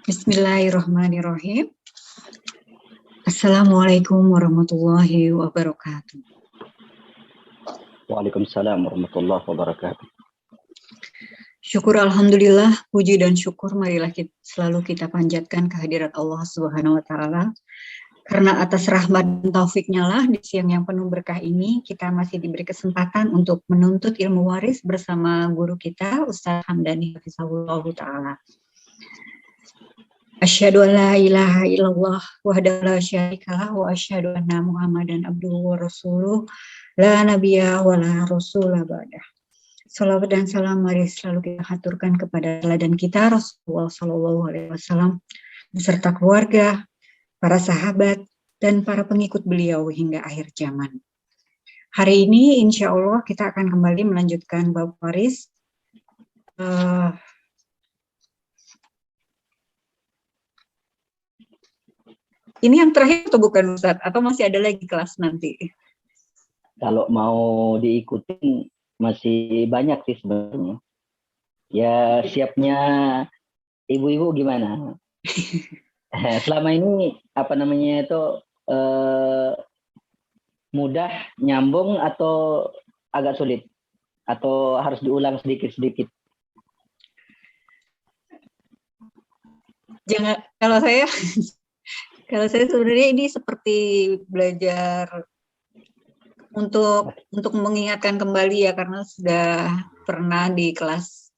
Bismillahirrahmanirrahim. Assalamualaikum warahmatullahi wabarakatuh. Waalaikumsalam warahmatullahi wabarakatuh. Syukur alhamdulillah, puji dan syukur marilah selalu kita panjatkan kehadirat Allah Subhanahu wa taala. Karena atas rahmat dan taufiknya lah di siang yang penuh berkah ini kita masih diberi kesempatan untuk menuntut ilmu waris bersama guru kita Ustaz Hamdani Hafizahullah taala. Asyhadu an la ilaha illallah wahdahu la syarikalah wa asyhadu anna Muhammadan abduhu wa rasuluh la nabiyya wa la rasula ba'dah. Salawat dan salam mari selalu kita haturkan kepada teladan kita Rasulullah sallallahu alaihi wasallam beserta keluarga, para sahabat dan para pengikut beliau hingga akhir zaman. Hari ini insya Allah kita akan kembali melanjutkan bab waris. Ini yang terakhir atau bukan Ustadz? Atau masih ada lagi kelas nanti? Kalau mau diikutin masih banyak sih sebenarnya. Ya siapnya ibu-ibu gimana? Selama ini apa namanya itu mudah nyambung atau agak sulit? Atau harus diulang sedikit-sedikit? Jangan, kalau saya sebenarnya ini seperti belajar untuk mengingatkan kembali ya, karena sudah pernah di kelas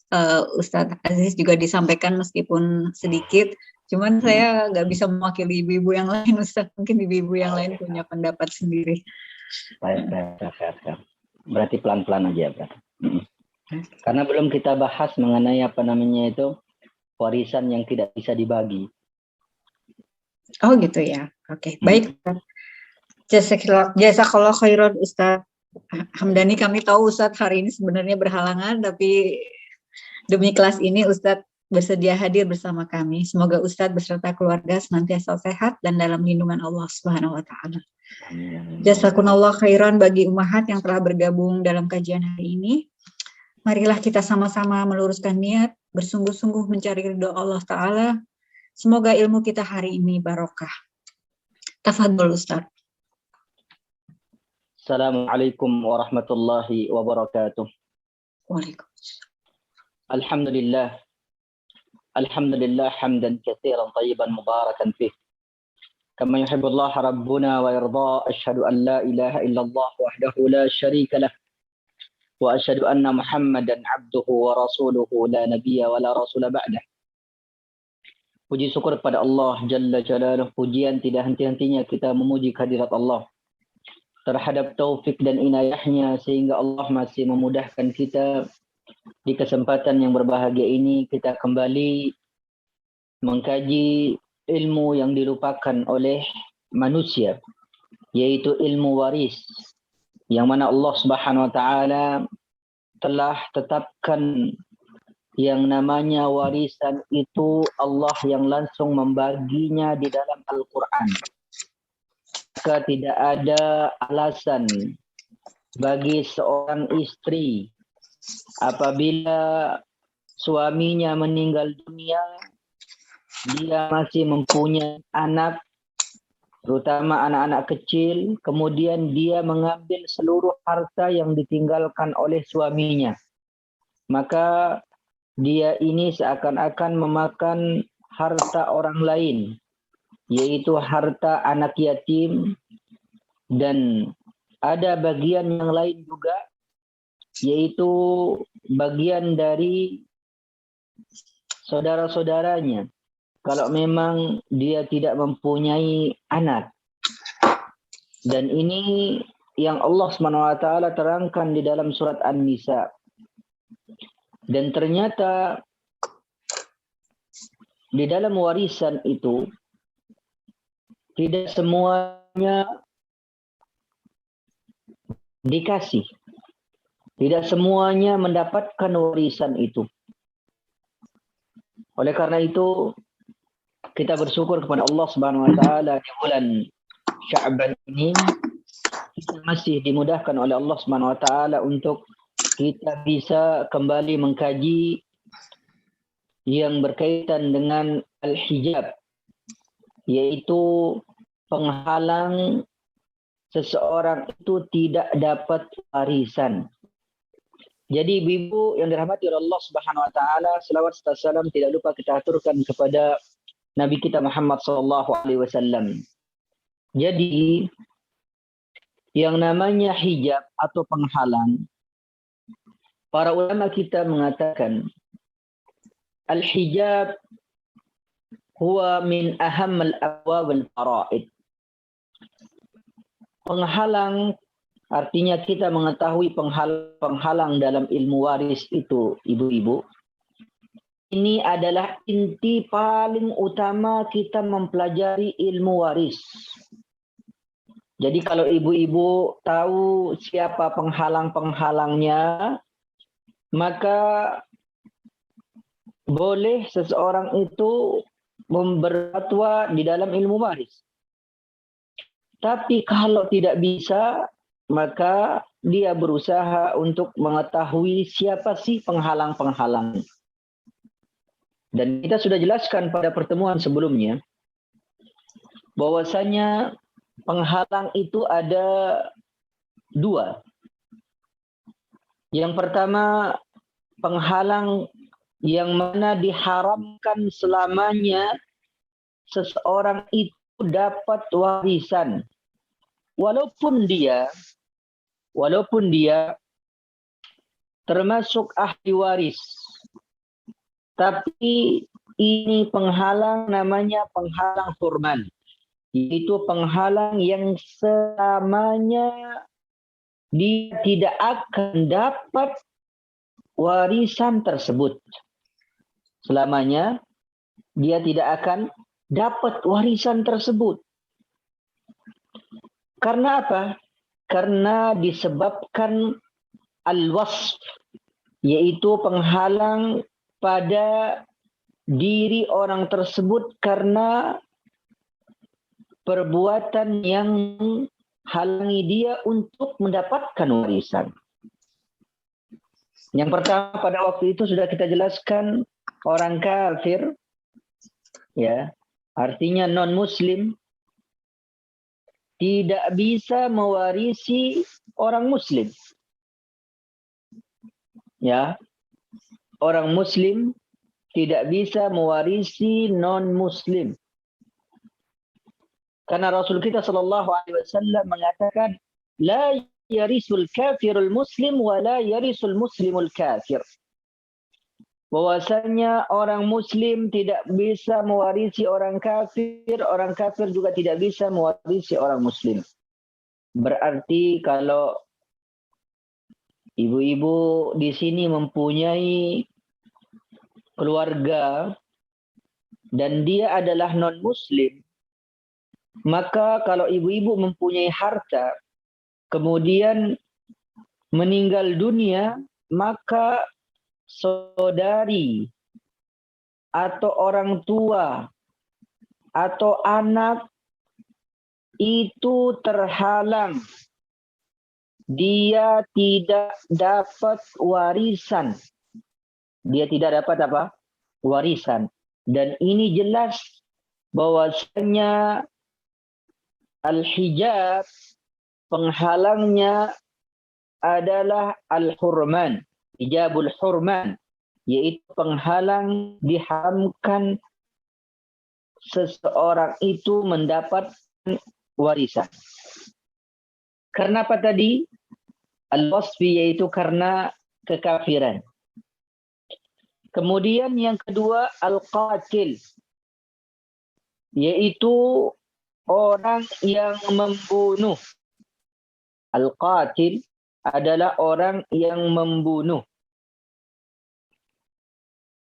Ustadz Aziz juga disampaikan meskipun sedikit, cuman saya nggak bisa mewakili ibu-ibu yang lain Ustadz, mungkin ibu-ibu yang lain punya pendapat sendiri. Baik. Berarti pelan-pelan aja berarti. Karena belum kita bahas mengenai apa namanya itu warisan yang tidak bisa dibagi. Oh gitu ya, oke. Baik. Jazakallah khairan Ustadz Hamdani. Kami tahu Ustadz hari ini sebenarnya berhalangan, tapi demi kelas ini Ustadz bersedia hadir bersama kami. Semoga Ustadz beserta keluarga senantiasa sehat dan dalam lindungan Allah Subhanahu wa taala. Jazakumullah khairan bagi ummahat yang telah bergabung dalam kajian hari ini. Marilah kita sama-sama meluruskan niat, bersungguh-sungguh mencari ridho Allah taala. Semoga ilmu kita hari ini barokah. Tafadhol Ustaz. Assalamualaikum warahmatullahi wabarakatuh. Waalaikumsalam. Alhamdulillah hamdan katsiran tayyiban mubarakan fih. Kama yuhibbullah rabbuna wa yarda. Asyhadu an la ilaha illallah wahdahu la syarika lah. Wa asyhadu anna Muhammadan abduhu wa rasuluhu la nabiyya wa la rasula ba'dah. Puji syukur kepada Allah Jalla Jalaluh. Pujian tidak henti-hentinya kita memuji kehadirat Allah terhadap taufik dan inayahnya sehingga Allah masih memudahkan kita di kesempatan yang berbahagia ini kita kembali mengkaji ilmu yang dilupakan oleh manusia, yaitu ilmu waris, yang mana Allah Subhanahu wa taala telah tetapkan yang namanya warisan itu Allah yang langsung membaginya di dalam Al-Quran. Maka tidak ada alasan bagi seorang istri apabila suaminya meninggal dunia, dia masih mempunyai anak, terutama anak-anak kecil, kemudian dia mengambil seluruh harta yang ditinggalkan oleh suaminya. Maka dia ini seakan-akan memakan harta orang lain, yaitu harta anak yatim, dan ada bagian yang lain juga, yaitu bagian dari saudara-saudaranya kalau memang dia tidak mempunyai anak. Dan ini yang Allah SWT terangkan di dalam surat An-Nisa. Dan ternyata di dalam warisan itu tidak semuanya dikasih. Tidak semuanya mendapatkan warisan itu. Oleh karena itu kita bersyukur kepada Allah Subhanahu wa taala di bulan Sya'ban ini kita masih dimudahkan oleh Allah Subhanahu wa taala untuk kita bisa kembali mengkaji yang berkaitan dengan al-hijab, yaitu penghalang seseorang itu tidak dapat warisan. Jadi ibu yang dirahmati oleh Allah Subhanahu wa taala, selawat serta salam tidak lupa kita aturkan kepada Nabi kita Muhammad sallallahu alaihi wasallam. Jadi yang namanya hijab atau penghalang, para ulama kita mengatakan al-hijab huwa min aham al-abwab al-fara'id. Penghalang artinya kita mengetahui penghalang dalam ilmu waris itu, ibu-ibu. Ini adalah inti paling utama kita mempelajari ilmu waris. Jadi kalau ibu-ibu tahu siapa penghalang-penghalangnya, maka boleh seseorang itu berfatwa di dalam ilmu waris. Tapi kalau tidak bisa, maka dia berusaha untuk mengetahui siapa sih penghalang-penghalang. Dan kita sudah jelaskan pada pertemuan sebelumnya bahwasanya penghalang itu ada dua. Yang pertama, penghalang yang mana diharamkan selamanya seseorang itu dapat warisan. Walaupun dia termasuk ahli waris. Tapi ini penghalang namanya penghalang hurman. Yaitu penghalang yang selamanya dia tidak akan dapat warisan tersebut. Selamanya dia tidak akan dapat warisan tersebut. Karena apa? Karena disebabkan al-wasf, yaitu penghalang pada diri orang tersebut karena perbuatan yang halangi dia untuk mendapatkan warisan. Yang pertama pada waktu itu sudah kita jelaskan, orang kafir, ya, artinya non-muslim, tidak bisa mewarisi orang muslim. Ya, orang muslim tidak bisa mewarisi non-muslim. Karena Rasul kita sallallahu alaihi wasallam mengatakan, la yarisul kafirul muslim wa la yarisul muslimul kafir. Bahwasanya orang muslim tidak bisa mewarisi orang kafir juga tidak bisa mewarisi orang muslim. Berarti kalau ibu-ibu di sini mempunyai keluarga dan dia adalah non-muslim, maka kalau ibu-ibu mempunyai harta, kemudian meninggal dunia, maka saudari atau orang tua atau anak itu terhalang. Dia tidak dapat warisan. Dia tidak dapat apa? Warisan. Dan ini jelas bahwasanya al-hijab penghalangnya adalah al-hurman. Hijabul hurman, yaitu penghalang diharamkan seseorang itu mendapat warisan. Karena apa tadi? Al-wasfi, yaitu karena kekafiran. Kemudian yang kedua, al-qatil, yaitu orang yang membunuh. Al-qatil adalah orang yang membunuh.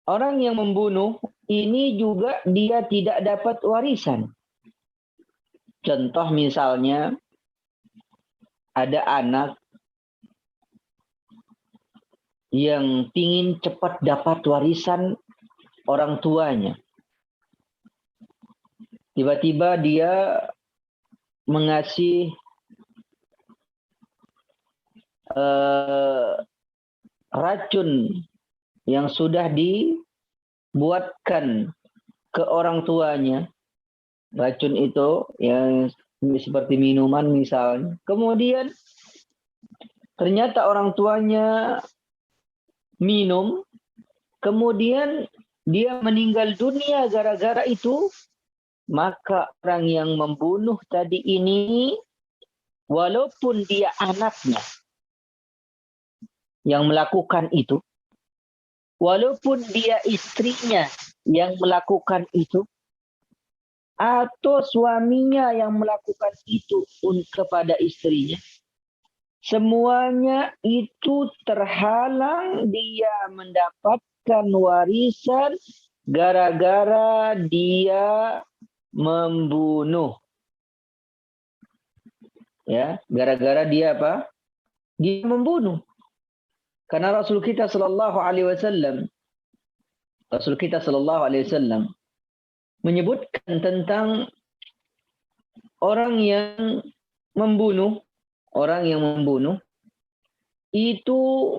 Orang yang membunuh ini juga dia tidak dapat warisan. Contoh misalnya, ada anak yang ingin cepat dapat warisan orang tuanya. Tiba-tiba dia mengasih racun yang sudah dibuatkan ke orang tuanya, racun itu yang seperti minuman misalnya. Kemudian ternyata orang tuanya minum, kemudian dia meninggal dunia gara-gara itu, maka orang yang membunuh tadi ini, walaupun dia anaknya yang melakukan itu, walaupun dia istrinya yang melakukan itu, atau suaminya yang melakukan itu kepada istrinya, semuanya itu terhalang dia mendapatkan warisan gara-gara dia membunuh. Ya, gara-gara dia apa? Dia membunuh. Karena Rasul kita sallallahu alaihi wasallam menyebutkan tentang orang yang membunuh, itu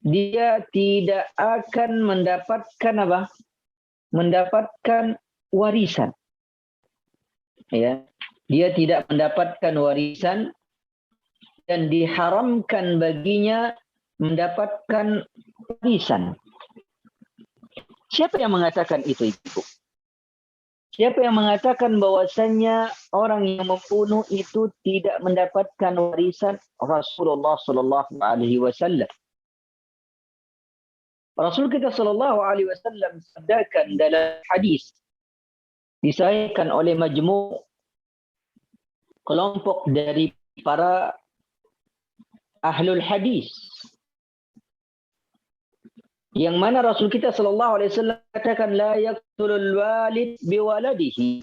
dia tidak akan mendapatkan apa? Mendapatkan warisan. Ya. Dia tidak mendapatkan warisan dan diharamkan baginya mendapatkan warisan. Siapa yang mengatakan itu, Ibu? Siapa yang mengatakan bahwasannya orang yang membunuh itu tidak mendapatkan warisan? Rasulullah sallallahu alaihi wasallam. Rasul kita sallallahu alaihi wasallam sabdakan dalam hadis disahihkan oleh majmu' kelompok dari para ahlul hadis, yang mana Rasul kita sallallahu alaihi wasallam katakan la yaqtulul walid biwaladihi,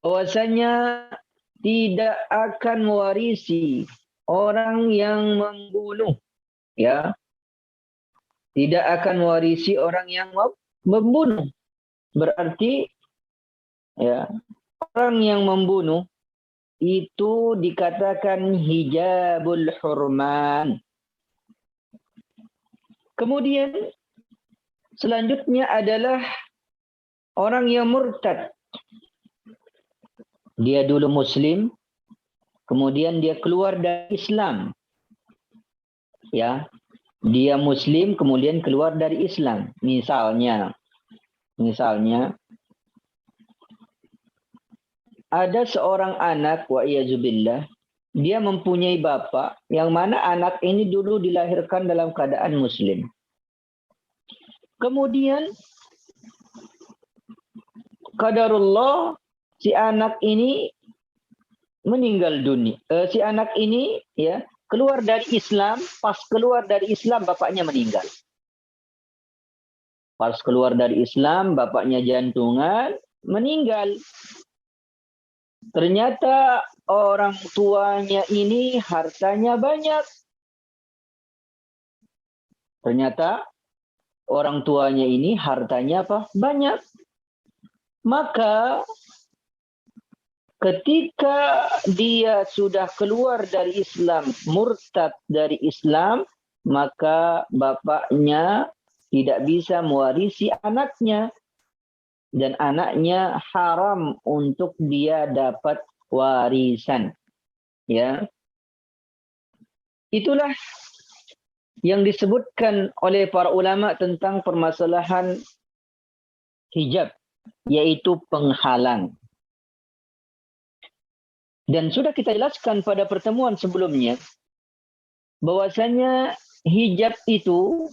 bahwasanya tidak akan mewarisi orang yang membunuh, ya, tidak akan mewarisi orang yang membunuh. Berarti ya, orang yang membunuh itu dikatakan hijabul hurman. Kemudian selanjutnya adalah orang yang murtad. Dia dulu muslim, kemudian dia keluar dari Islam. Ya, dia muslim kemudian keluar dari Islam. Misalnya ada seorang anak, wa iyazubillah, dia mempunyai bapak yang mana anak ini dulu dilahirkan dalam keadaan muslim. Kemudian qadarullah, si anak ini meninggal dunia. Si anak ini ya keluar dari Islam, pas keluar dari Islam bapaknya meninggal. Pas keluar dari Islam bapaknya jantungan, meninggal. Ternyata orang tuanya ini hartanya banyak. Banyak. Maka ketika dia sudah keluar dari Islam, murtad dari Islam, maka bapaknya tidak bisa mewarisi anaknya. Dan anaknya haram untuk dia dapat warisan. Ya. Itulah yang disebutkan oleh para ulama tentang permasalahan hijab, yaitu penghalang. Dan sudah kita jelaskan pada pertemuan sebelumnya bahwasanya hijab itu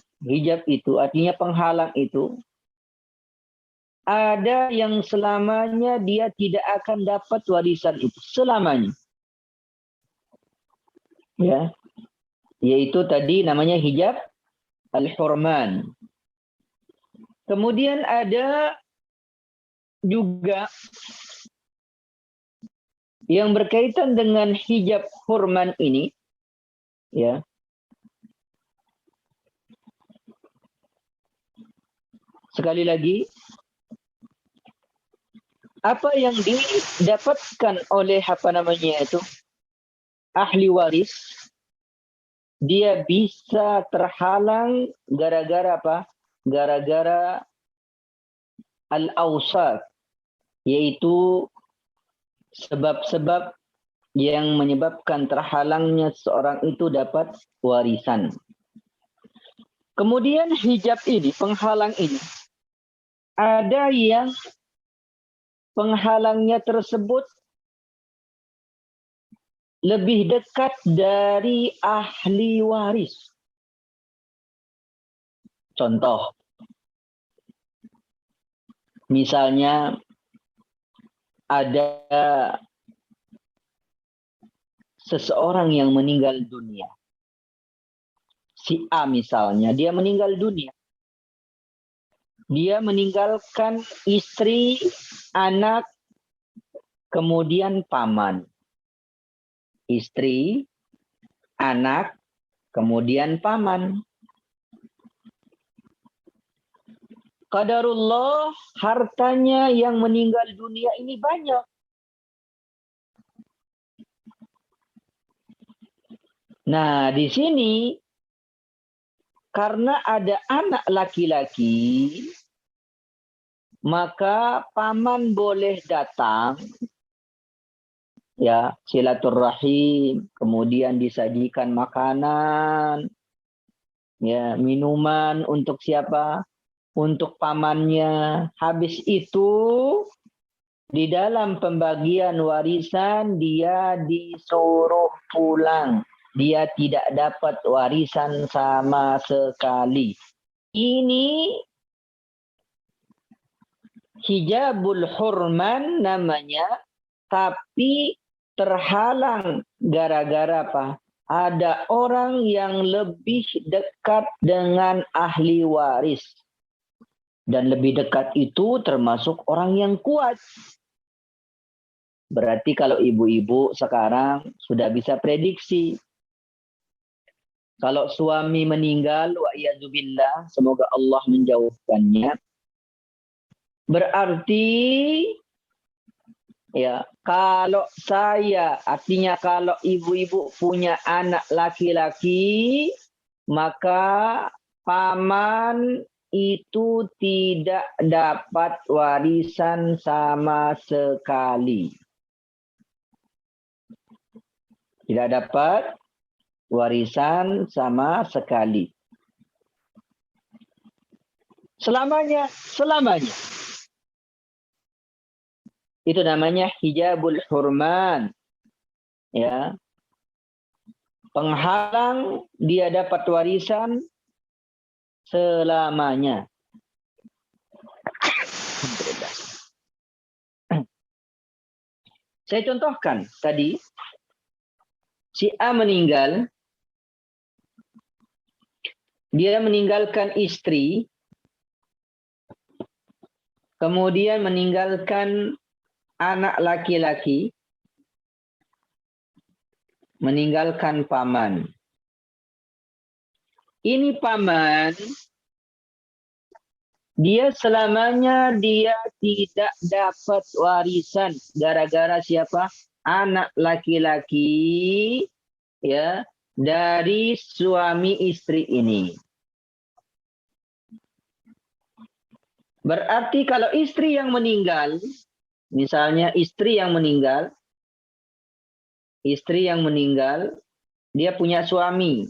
artinya penghalang itu, ada yang selamanya dia tidak akan dapat warisan itu, selamanya. Ya. Yaitu tadi namanya hijab al-hurman. Kemudian ada juga yang berkaitan dengan hijab hurman ini, ya. Sekali lagi, apa yang didapatkan oleh ahli waris, dia bisa terhalang gara-gara apa? Gara-gara al-awsat, yaitu sebab-sebab yang menyebabkan terhalangnya seorang itu dapat warisan. Kemudian hijab ini, penghalang ini, ada yang penghalangnya tersebut lebih dekat dari ahli waris. Contoh, misalnya ada seseorang yang meninggal dunia. Si A misalnya, dia meninggal dunia. Dia meninggalkan istri, anak, kemudian paman. Istri, anak, kemudian paman. Qadarullah, hartanya yang meninggal dunia ini banyak. Nah, di sini karena ada anak laki-laki, maka paman boleh datang, ya, silaturahim, kemudian disajikan makanan, ya, minuman untuk siapa? Untuk pamannya. Habis itu di dalam pembagian warisan dia disuruh pulang. Dia tidak dapat warisan sama sekali. Ini hijabul hurman namanya, tapi terhalang gara-gara apa? Ada orang yang lebih dekat dengan ahli waris. Dan lebih dekat itu termasuk orang yang kuat. Berarti kalau ibu-ibu sekarang sudah bisa prediksi. Kalau suami meninggal, wa'iyadzubillah, semoga Allah menjauhkannya. Berarti, ya, kalau saya, artinya kalau ibu-ibu punya anak laki-laki, maka paman itu tidak dapat warisan sama sekali. Tidak dapat warisan sama sekali. Selamanya. Itu namanya hijabul hurman. Ya. Penghalang dia dapat warisan selamanya. Saya contohkan tadi, si A meninggal, dia meninggalkan istri, kemudian meninggalkan anak laki-laki, meninggalkan paman. Ini paman, dia selamanya dia tidak dapat warisan gara-gara siapa? Anak laki-laki, ya, dari suami istri ini. Berarti kalau istri yang meninggal, misalnya istri yang meninggal, dia punya suami,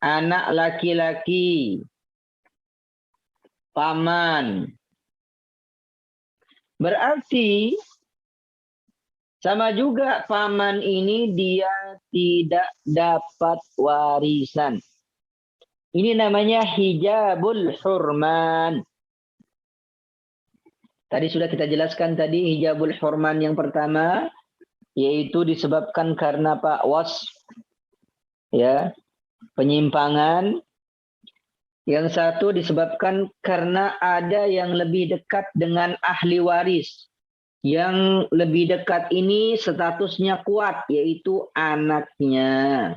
anak laki-laki, paman. Berarti sama juga paman ini dia tidak dapat warisan. Ini namanya hijabul hurman. Tadi sudah kita jelaskan tadi hijabul hurman yang pertama, yaitu disebabkan karena Pak Was, ya, penyimpangan. Yang satu disebabkan karena ada yang lebih dekat dengan ahli waris. Yang lebih dekat ini statusnya kuat, yaitu anaknya.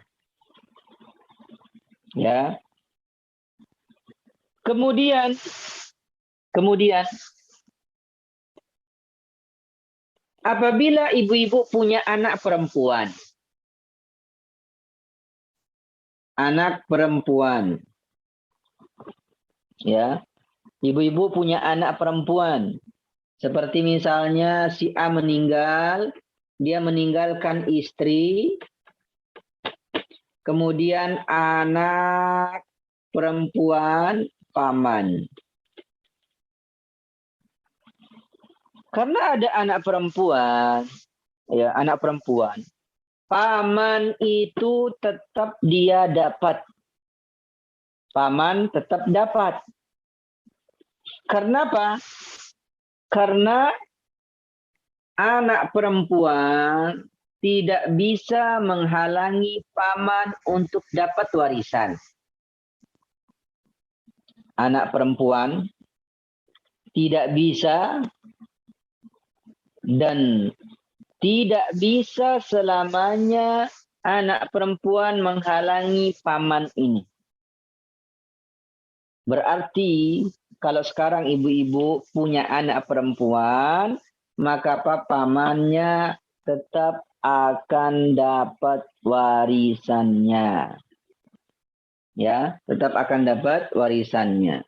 Ya. Kemudian apabila ibu-ibu punya anak perempuan, ya, Ibu-ibu punya anak perempuan. Seperti misalnya si A meninggal, dia meninggalkan istri, kemudian anak perempuan paman. Karena ada anak perempuan, ya anak perempuan, paman itu tetap dia dapat. Paman tetap dapat. Karena apa? Karena anak perempuan tidak bisa menghalangi paman untuk dapat warisan. Anak perempuan tidak bisa dan tidak bisa selamanya anak perempuan menghalangi paman ini. Berarti kalau sekarang ibu-ibu punya anak perempuan, maka pamannya tetap akan dapat warisannya. Ya, tetap akan dapat warisannya.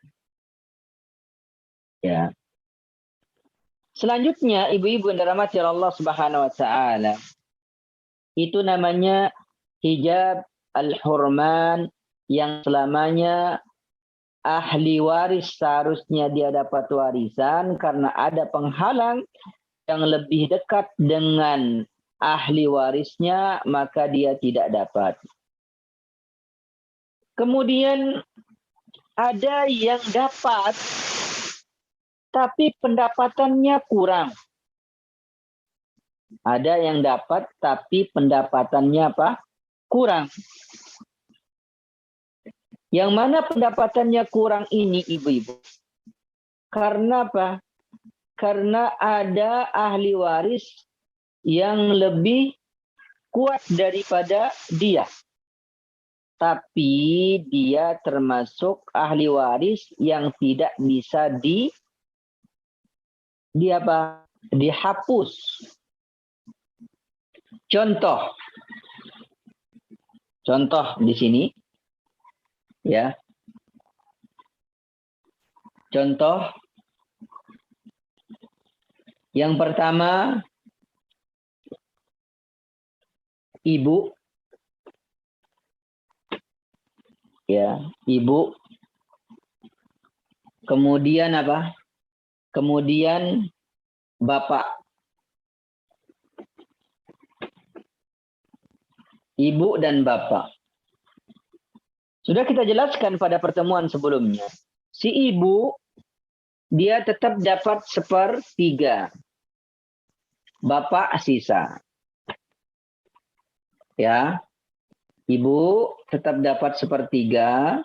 Ya. Selanjutnya, ibu-ibu yang dirahmati Allah Subhanahu wa taala, itu namanya hijab al-hurman, yang selamanya ahli waris seharusnya dia dapat warisan, karena ada penghalang yang lebih dekat dengan ahli warisnya, maka dia tidak dapat. Kemudian ada yang dapat tapi pendapatannya kurang. Ada yang dapat tapi pendapatannya apa? Kurang. Yang mana pendapatannya kurang ini, ibu-ibu? Karena apa? Karena ada ahli waris yang lebih kuat daripada dia. Tapi dia termasuk ahli waris yang tidak bisa dihapus. Contoh di sini, ya. Contoh yang pertama, ibu, ya, ibu. Kemudian apa? Kemudian bapak. Ibu dan bapak. Sudah kita jelaskan pada pertemuan sebelumnya. Si ibu, dia tetap dapat 1/3. Bapak sisa. Ya. Ibu tetap dapat 1/3.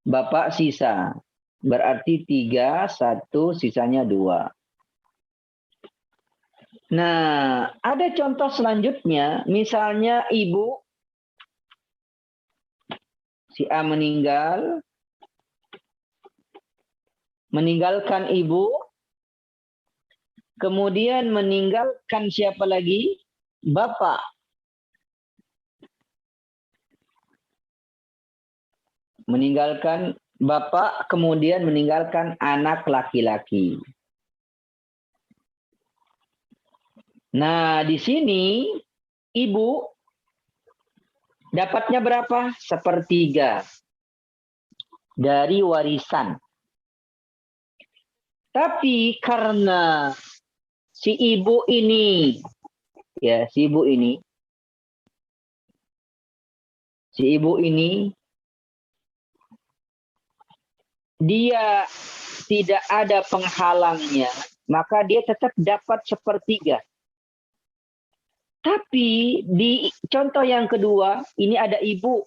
Bapak sisa. Berarti 3, 1, sisanya 2. Nah, ada contoh selanjutnya. Misalnya ibu, si A meninggalkan ibu, kemudian meninggalkan siapa lagi? Bapak. Meninggalkan bapak, kemudian meninggalkan anak laki-laki. Nah, di sini ibu dapatnya berapa? 1/3 dari warisan. Tapi karena si ibu ini, ya, si ibu ini dia tidak ada penghalangnya, maka dia tetap dapat 1/3. Tapi di contoh yang kedua, ini ada ibu.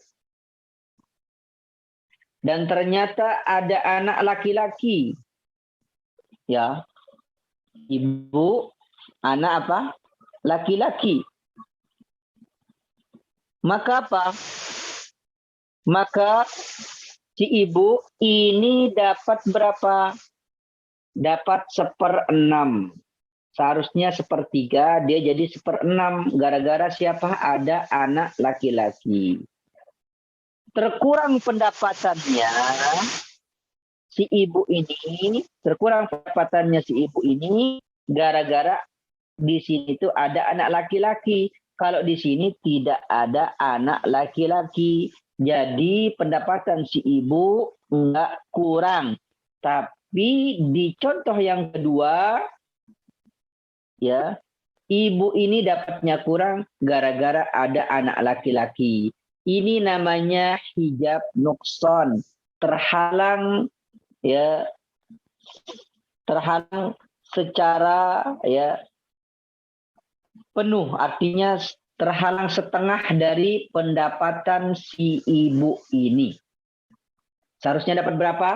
Dan ternyata ada anak laki-laki. Ya. Ibu, anak apa? Laki-laki. Maka apa? Maka si ibu ini dapat berapa? Dapat 1/6. Seharusnya 1/3, dia jadi 1/6. Gara-gara siapa? Ada anak laki-laki. Terkurang pendapatannya si ibu ini berkurang pendapatannya si ibu ini gara-gara di sini tuh ada anak laki-laki. Kalau di sini tidak ada anak laki-laki. Jadi pendapatan si ibu enggak kurang. Tapi di contoh yang kedua, ya, ibu ini dapatnya kurang gara-gara ada anak laki-laki. Ini namanya hijab nukson. Terhalang, ya, terhalang secara, ya, penuh, artinya terhalang setengah dari pendapatan si ibu ini. Seharusnya dapat berapa?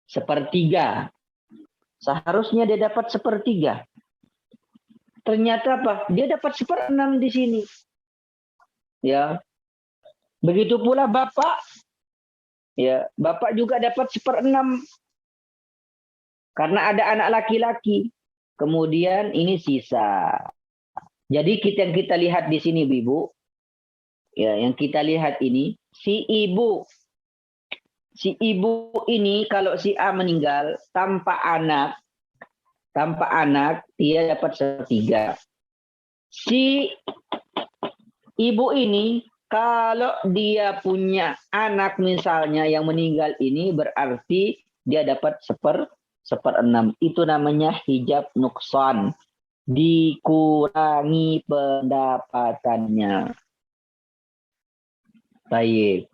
Sepertiga. Seharusnya dia dapat sepertiga. Ternyata apa? Dia dapat 1/6 di sini. Ya. Begitu pula bapak. Ya, bapak juga dapat 1/6. Karena ada anak laki-laki. Kemudian ini sisa. Jadi yang kita lihat di sini, Ibu, ya, yang kita lihat ini, si ibu ini kalau si A meninggal tanpa anak dia dapat 1/3. Si ibu ini kalau dia punya anak misalnya yang meninggal ini berarti dia dapat 1/6. Itu namanya hijab nuksan. Dikurangi pendapatannya. Baik.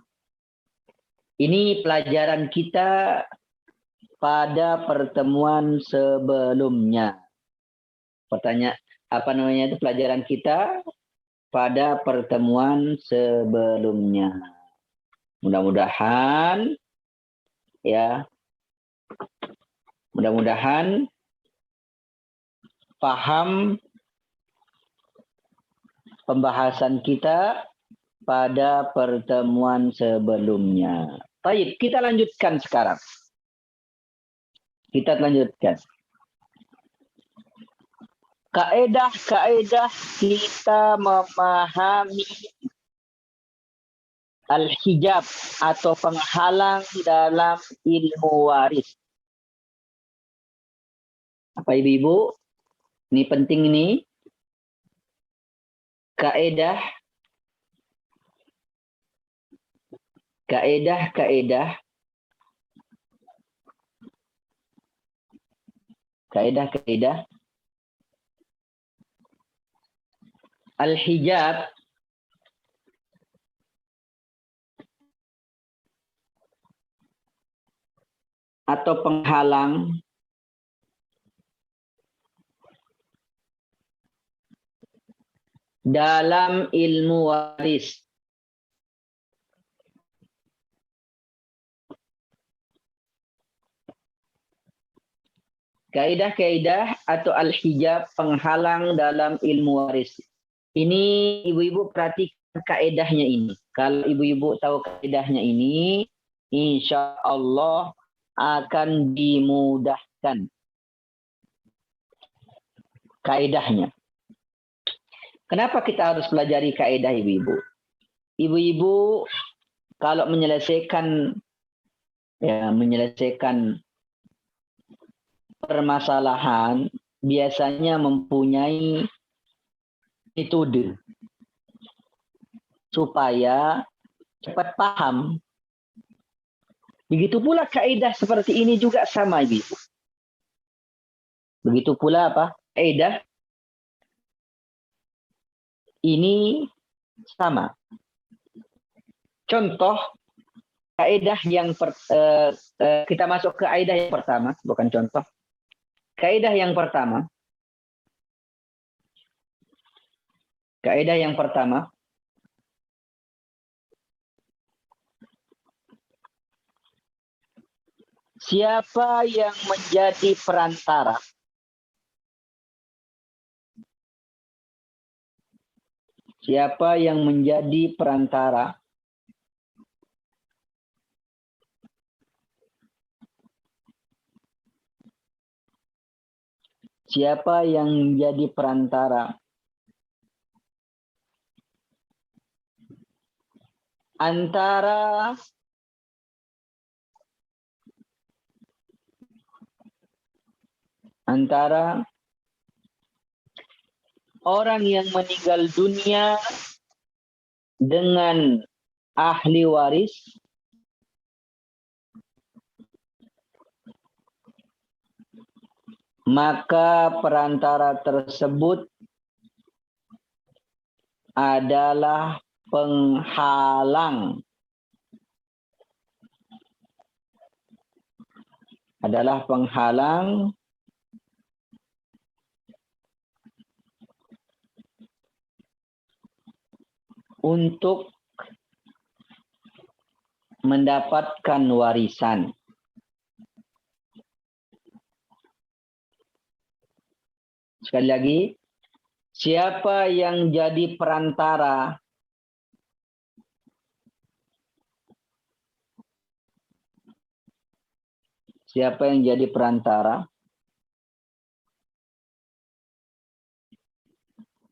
Ini pelajaran kita pada pertemuan sebelumnya. Itu pelajaran kita pada pertemuan sebelumnya. Mudah-mudahan, ya, mudah-mudahan paham pembahasan kita pada pertemuan sebelumnya. Baik, kita lanjutkan sekarang. Kita lanjutkan. Kaedah-kaedah kita memahami al-hijab atau penghalang dalam ilmu waris. Apa ibu-ibu? Ini penting ini. Kaedah-kaedah al-hijab atau penghalang dalam ilmu waris. Kaidah-kaidah atau al-hijab penghalang dalam ilmu waris. Ini ibu-ibu perhatikan kaidahnya ini. Kalau ibu-ibu tahu kaidahnya ini, insya Allah akan dimudahkan kaidahnya. Kenapa kita harus pelajari kaidah ibu-ibu? Ibu-ibu kalau menyelesaikan permasalahan biasanya mempunyai metode supaya cepat paham. Begitu pula kaidah seperti ini juga sama, ibu. Begitu pula apa? Kaidah ini sama. Contoh kaidah yang kita masuk ke kaidah yang pertama, bukan contoh. Kaidah yang pertama. Kaidah yang pertama. Siapa yang menjadi perantara? Siapa yang menjadi perantara? Siapa yang menjadi perantara antara antara orang yang meninggal dunia dengan ahli waris, maka perantara tersebut adalah penghalang. Adalah penghalang untuk mendapatkan warisan. Sekali lagi, siapa yang jadi perantara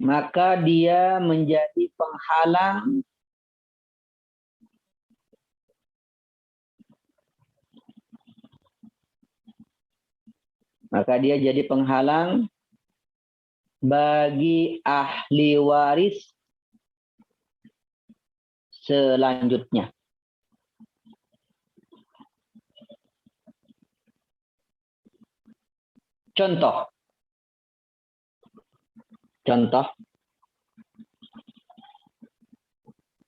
maka dia menjadi penghalang bagi ahli waris selanjutnya. Contoh.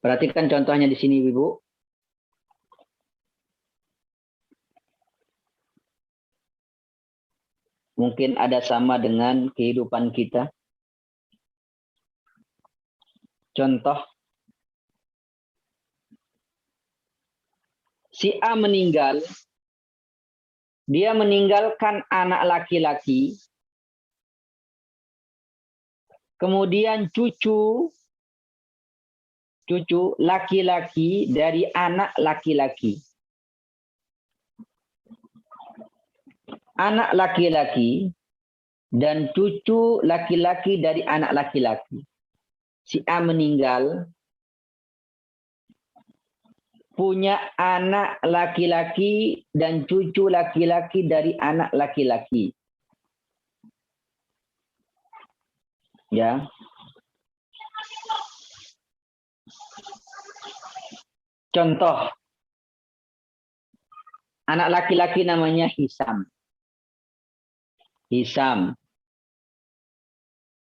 Perhatikan contohnya di sini, Ibu. Mungkin ada sama dengan kehidupan kita. Contoh. Si A meninggal. Dia meninggalkan anak laki-laki. Kemudian cucu laki-laki dari anak laki-laki. Anak laki-laki dan cucu laki-laki dari anak laki-laki. Si A meninggal, punya anak laki-laki dan cucu laki-laki dari anak laki-laki. Ya. Contoh. Anak laki-laki namanya Hisam.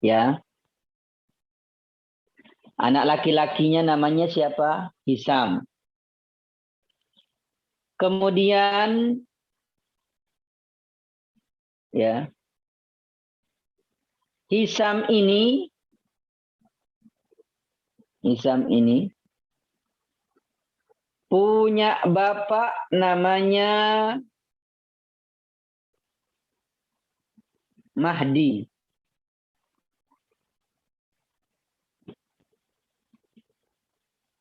Ya. Anak laki-lakinya namanya siapa? Hisam. Kemudian ya. Hisam ini punya bapak namanya Mahdi.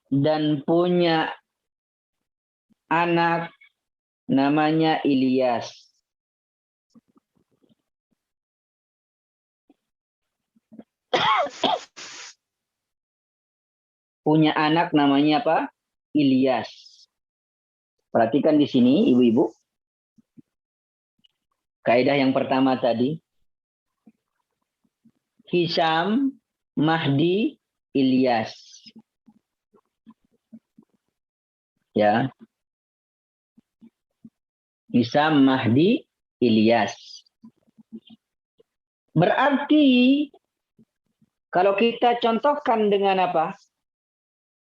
Dan punya anak namanya Ilyas. Punya anak namanya apa? Ilyas. Perhatikan di sini, ibu-ibu. Kaidah yang pertama tadi. Hisam, Mahdi, Ilyas. Ya. Hisam, Mahdi, Ilyas. Berarti kalau kita contohkan dengan apa?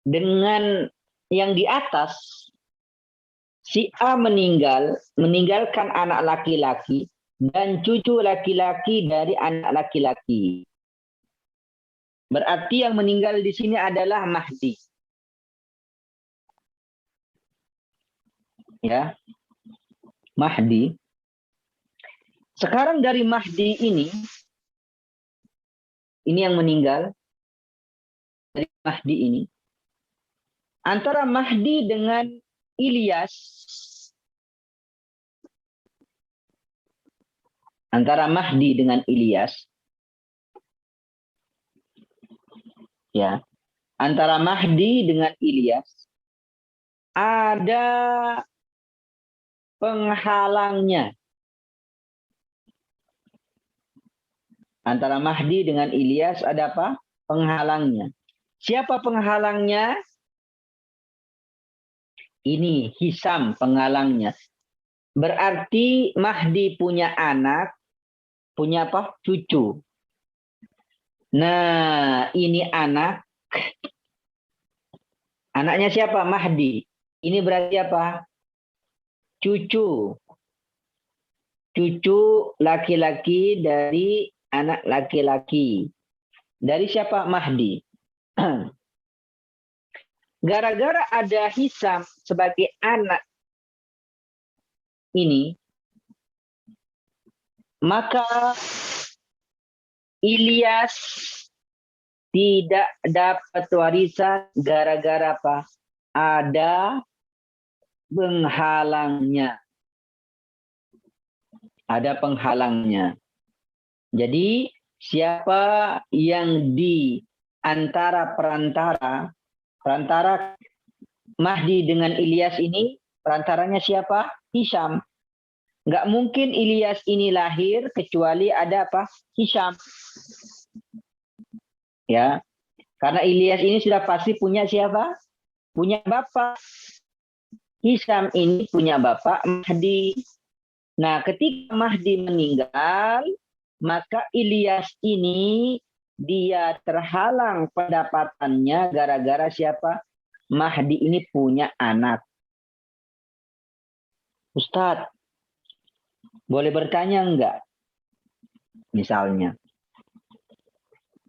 Dengan yang di atas, si A meninggalkan anak laki-laki dan cucu laki-laki dari anak laki-laki. Berarti yang meninggal di sini adalah Mahdi. Ya. Mahdi. Sekarang dari Mahdi ini yang meninggal dari Mahdi ini. Antara Mahdi dengan Ilyas. Ya. Antara Mahdi dengan Ilyas ada penghalangnya. Antara Mahdi dengan Ilyas ada apa? Penghalangnya. Siapa penghalangnya? Ini Hisam penghalangnya. Berarti Mahdi punya anak, punya apa? Cucu. Nah, ini anak. Anaknya siapa? Mahdi. Ini berarti apa? Cucu. Cucu laki-laki dari anak laki-laki. Dari siapa? Mahdi. Gara-gara ada Hisam sebagai anak ini, maka Ilyas tidak dapat warisan gara-gara apa? Ada penghalangnya. Ada penghalangnya. Jadi siapa yang di antara perantara Mahdi dengan Ilyas ini, perantaranya siapa? Hisam. Nggak mungkin Ilyas ini lahir kecuali ada apa? Hisam. Ya, karena Ilyas ini sudah pasti punya siapa? Punya bapak. Hisam ini punya bapak Mahdi. Nah, ketika Mahdi meninggal, maka Ilyas ini dia terhalang pendapatannya gara-gara siapa? Mahdi ini punya anak. Ustadz, boleh bertanya enggak? Misalnya,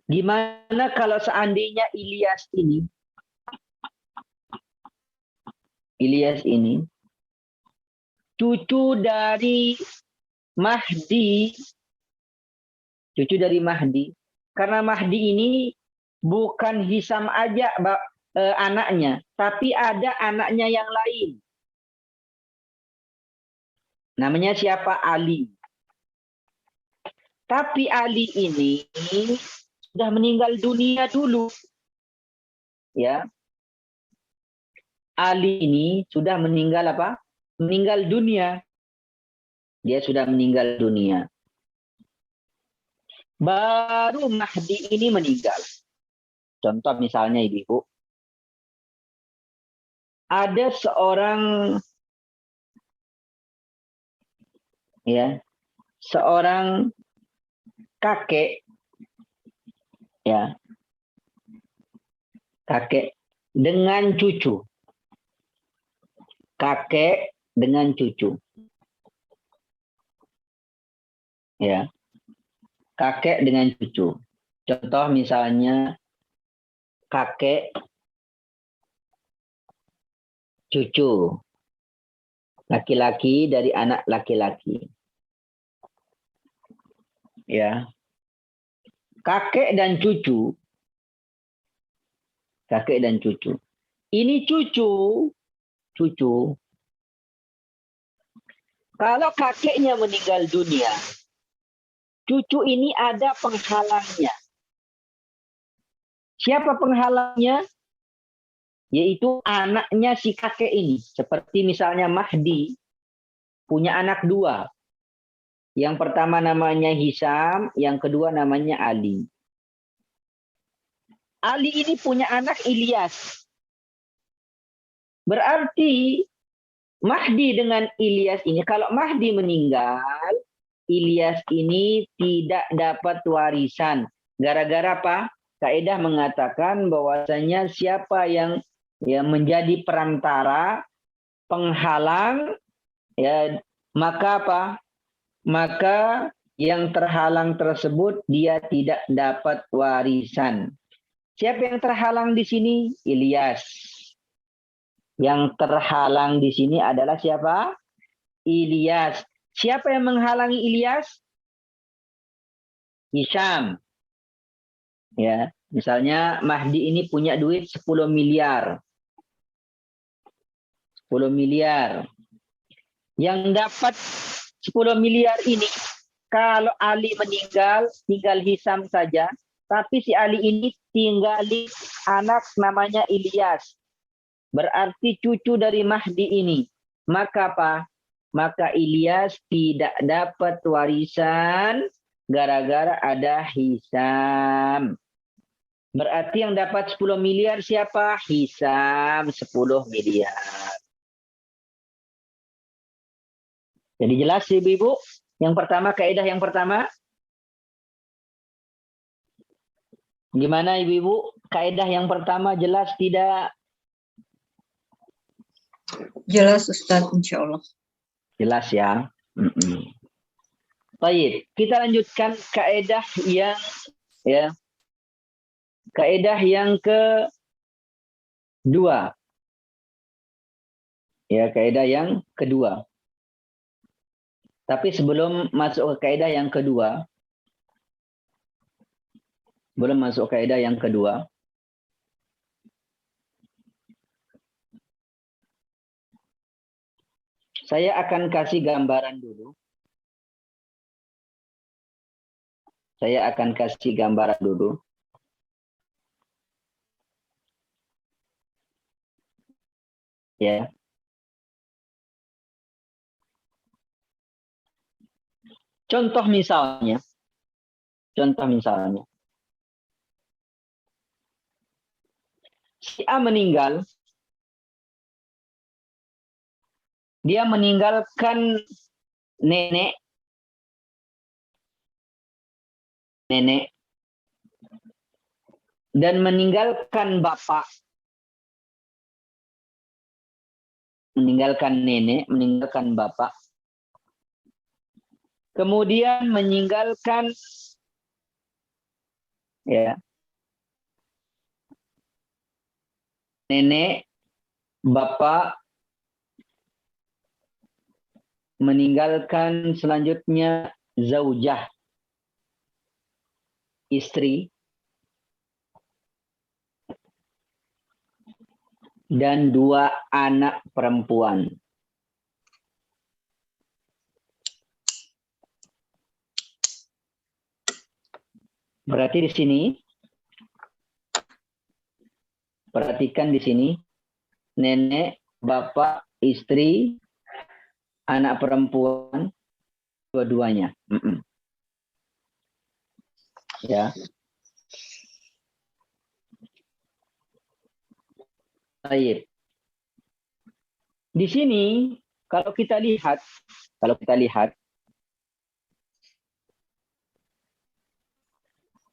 gimana kalau seandainya Ilyas ini cucu dari Mahdi, karena Mahdi ini bukan Hisam aja anaknya, tapi ada anaknya yang lain. Namanya siapa? Ali. Tapi Ali ini sudah meninggal dunia dulu. Ya. Ali ini sudah meninggal apa? Meninggal dunia. Dia sudah meninggal dunia. Baru Mahdi ini meninggal. Contoh misalnya Ibu. Ada seorang kakek, ya, kakek dengan cucu. Kakek dengan cucu. Ya. Kakek dengan cucu. Contoh misalnya kakek cucu. Laki-laki dari anak laki-laki. Ya. Kakek dan cucu. Kakek dan cucu. Ini cucu. Kalau kakeknya meninggal dunia, cucu ini ada penghalangnya. Siapa penghalangnya? Yaitu anaknya si kakek ini. Seperti misalnya Mahdi punya anak dua. Yang pertama namanya Hisam, yang kedua namanya Ali. Ali ini punya anak Ilyas. Berarti Mahdi dengan Ilyas ini, kalau Mahdi meninggal, Ilyas ini tidak dapat warisan. Gara-gara apa? Kaidah mengatakan bahwasanya siapa yang menjadi perantara, penghalang, ya, maka apa? Maka yang terhalang tersebut dia tidak dapat warisan. Siapa yang terhalang di sini? Ilyas. Yang terhalang di sini adalah siapa? Ilyas. Siapa yang menghalangi Ilyas? Hisam. Ya, misalnya Mahdi ini punya duit 10 miliar. 10 miliar. Yang dapat 10 miliar ini, kalau Ali meninggal, tinggal Hisam saja. Tapi si Ali ini tinggali anak namanya Ilyas. Berarti cucu dari Mahdi ini. Maka apa? Maka Ilyas tidak dapat warisan gara-gara ada Hisam. Berarti yang dapat 10 miliar siapa? Hisam 10 miliar. Jadi jelas Ibu-ibu? Yang pertama, kaidah yang pertama. Gimana Ibu-ibu? Kaidah yang pertama jelas tidak? Jelas Ustadz, insya Allah. Jelas ya. Baik, kita lanjutkan kaidah yang kaidah yang kedua. Ya, kaidah yang kedua. Tapi sebelum masuk ke kaidah yang kedua, saya akan kasih gambaran dulu. Ya. Contoh misalnya. Si A meninggal. Dia meninggalkan nenek dan meninggalkan bapak. Meninggalkan nenek, meninggalkan bapak. Kemudian meninggalkan nenek, bapak, meninggalkan selanjutnya zaujah, istri, dan 2 anak perempuan. Berarti di sini, perhatikan di sini, nenek, bapak, istri, anak perempuan, dua-duanya. Ya. Baik. Di sini kalau kita lihat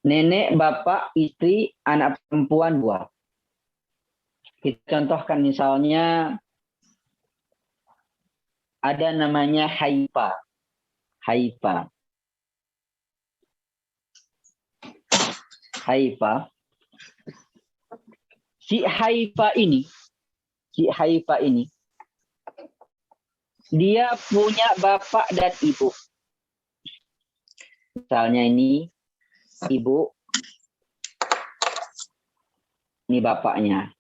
nenek, bapak, istri, anak perempuan 2. Kita contohkan misalnya ada namanya Haifa. Si Haifa ini dia punya bapak dan ibu. Misalnya ini ibu, ini bapaknya.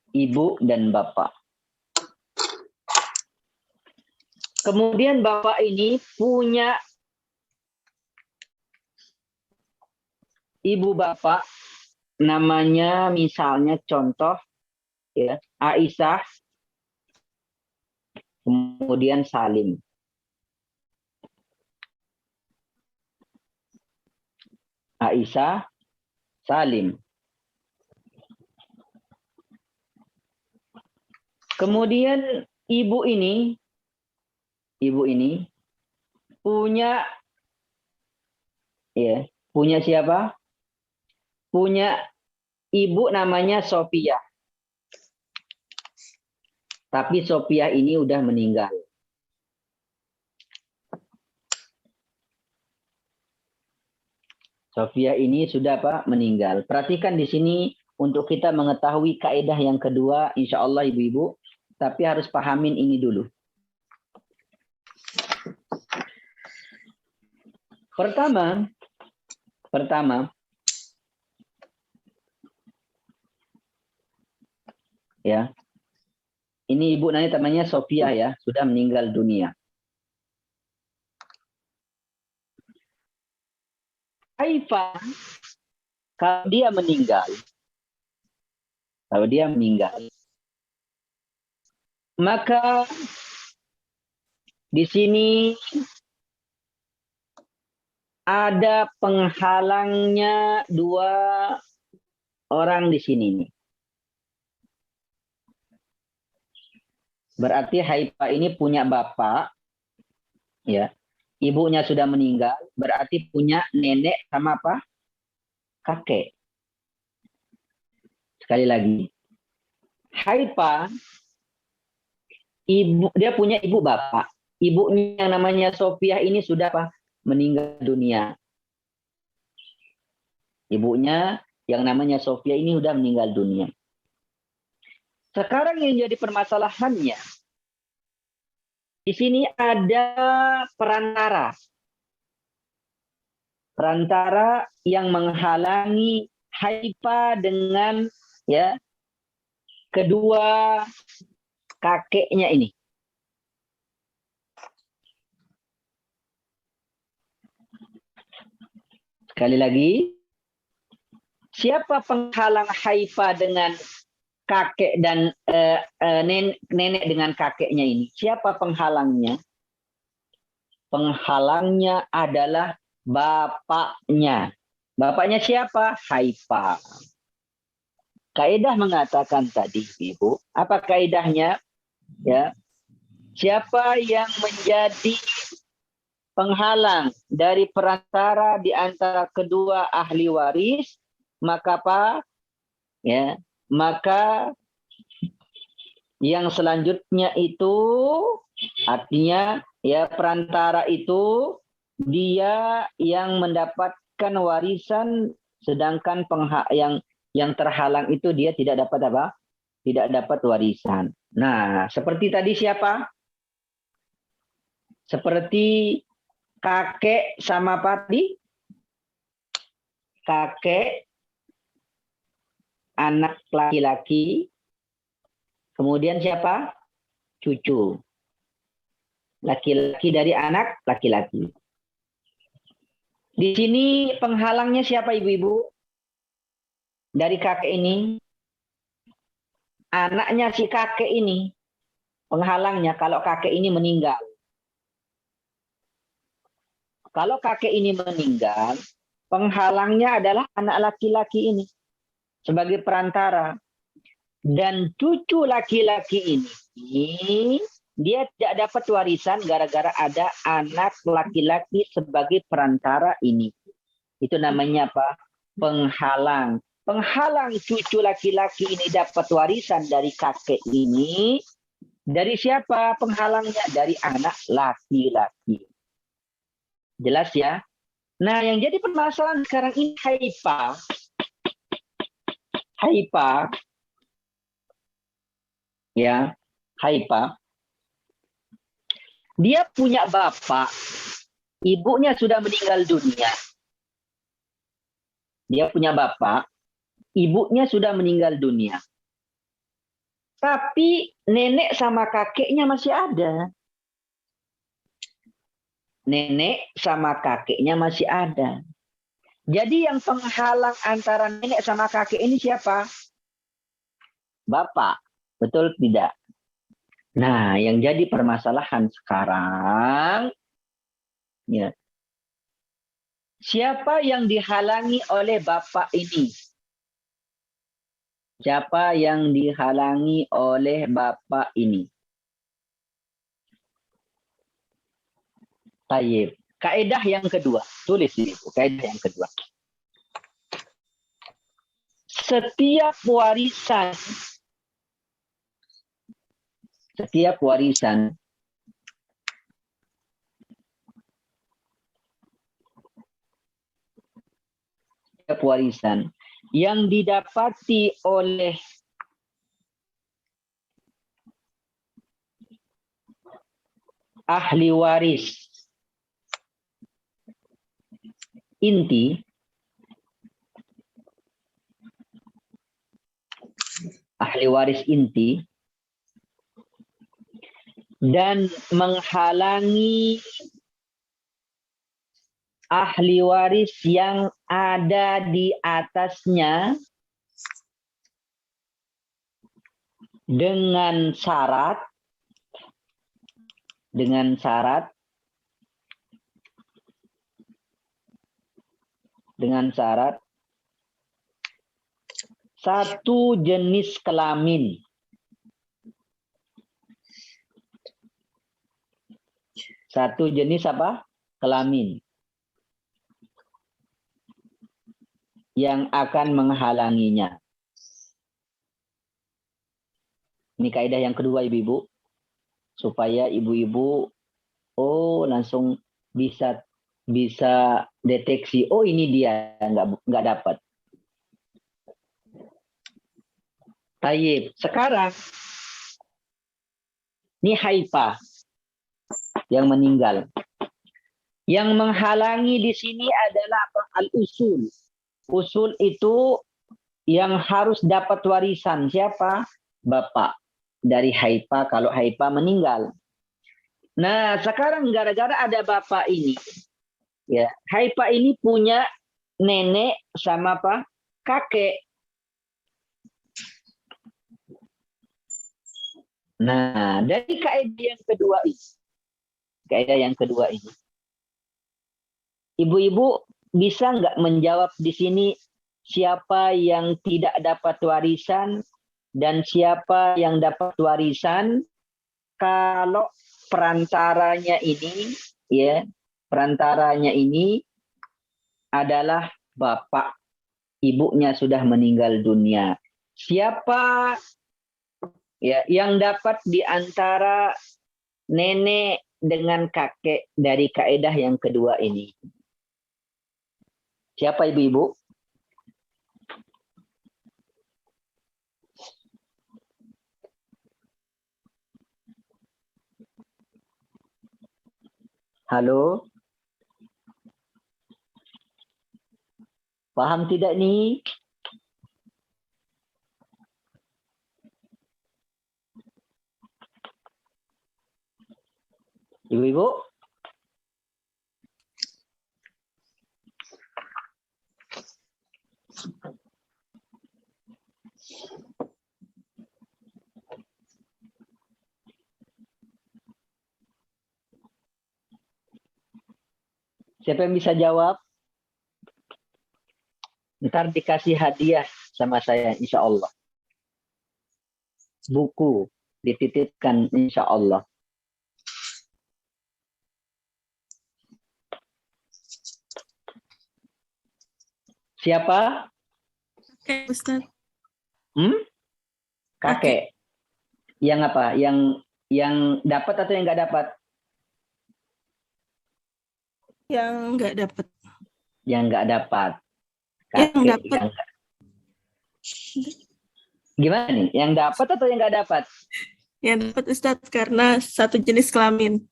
Ibu dan bapak. Kemudian bapak ini punya ibu bapak, namanya misalnya contoh ya, Aisyah, kemudian Salim. Aisyah, Salim. Kemudian ibu ini punya siapa? Punya ibu namanya Sophia. Tapi Sophia ini udah meninggal. Sophia ini sudah meninggal. Perhatikan di sini untuk kita mengetahui kaidah yang kedua, insya Allah ibu-ibu. Tapi harus pahamin ini dulu. Pertama, ya. Ini ibu namanya Sophia ya, sudah meninggal dunia. Haifa, kalau dia meninggal, maka Di sini ada penghalangnya dua orang di sini nih. Berarti Haifa ini punya bapak, ya. Ibunya sudah meninggal, berarti punya nenek sama apa? Kakek. Sekali lagi, Haifa dia punya ibu bapak. Ibunya yang namanya Sofia ini sudah apa? Meninggal dunia. Ibunya yang namanya Sofia ini sudah meninggal dunia. Sekarang yang jadi permasalahannya, di sini ada perantara. Perantara yang menghalangi Haifa dengan ya kedua kakeknya ini. Sekali lagi, siapa penghalang Haifa dengan kakek dan nenek dengan kakeknya ini? Siapa penghalangnya? Penghalangnya adalah bapaknya. Bapaknya siapa? Haifa. Kaidah mengatakan tadi, Ibu, apa kaidahnya? Ya, siapa yang menjadi penghalang dari perantara di antara kedua ahli waris, maka apa? Ya, maka yang selanjutnya itu artinya ya perantara itu dia yang mendapatkan warisan, sedangkan yang terhalang itu dia tidak dapat apa? Tidak dapat warisan. Nah, seperti tadi siapa? Seperti kakek sama tadi? Kakek, anak laki-laki, kemudian siapa? Cucu. Laki-laki dari anak laki-laki. Di sini penghalangnya siapa ibu-ibu? Dari kakek ini. Anaknya si kakek ini. Penghalangnya kalau kakek ini meninggal. Kalau kakek ini meninggal, penghalangnya adalah anak laki-laki ini. Sebagai perantara. Dan cucu laki-laki ini, dia tidak dapat warisan gara-gara ada anak laki-laki sebagai perantara ini. Itu namanya apa? Penghalang. Penghalang cucu laki-laki ini dapat warisan dari kakek ini. Dari siapa penghalangnya? Dari anak laki-laki. Jelas ya? Nah, yang jadi permasalahan sekarang ini Haifa. Ya, Haifa. Dia punya bapak, ibunya sudah meninggal dunia. Dia punya bapak, ibunya sudah meninggal dunia. Tapi nenek sama kakeknya masih ada. Nenek sama kakeknya masih ada. Jadi yang penghalang antara nenek sama kakek ini siapa? Bapak. Betul tidak? Nah, yang jadi permasalahan sekarang, ya, siapa yang dihalangi oleh bapak ini? Siapa yang dihalangi oleh bapak ini? Tayyib. Kaidah yang kedua. Tulis ini. Kaidah yang kedua. Setiap warisan yang didapati oleh ahli waris inti, dan menghalangi ahli waris yang ada di atasnya dengan syarat dengan syarat satu jenis kelamin. Satu jenis apa? Kelamin. Yang akan menghalanginya. Ini kaidah yang kedua, ibu-ibu. Supaya ibu-ibu langsung bisa deteksi, ini dia nggak dapat. Tayyib. Sekarang ini Haifa yang meninggal. Yang menghalangi di sini adalah al-usul. Usul itu yang harus dapat warisan. Siapa? Bapak dari Haifa kalau Haifa meninggal. Nah, sekarang gara-gara ada bapak ini, ya, Haifa ini punya nenek sama apa? Kakek. Nah, dari kaidah yang kedua ini, ibu-ibu bisa nggak menjawab di sini siapa yang tidak dapat warisan dan siapa yang dapat warisan kalau perantaranya ini adalah bapak, ibunya sudah meninggal dunia. Siapa ya yang dapat di antara nenek dengan kakek dari kaidah yang kedua ini? Siapa ibu-ibu? Halo? Paham tidak nih? Ibu-ibu? Siapa yang bisa jawab? Ntar dikasih hadiah sama saya, insya Allah. Buku dititipkan, insya Allah. Siapa? Kakek, Ustaz. Kakek. Yang apa? Yang dapat atau yang nggak dapat? Yang nggak dapat. Yang nggak dapat. Yang dapat. Gimana nih? Yang dapat atau yang nggak dapat? Yang dapat, Ustaz, karena satu jenis kelamin.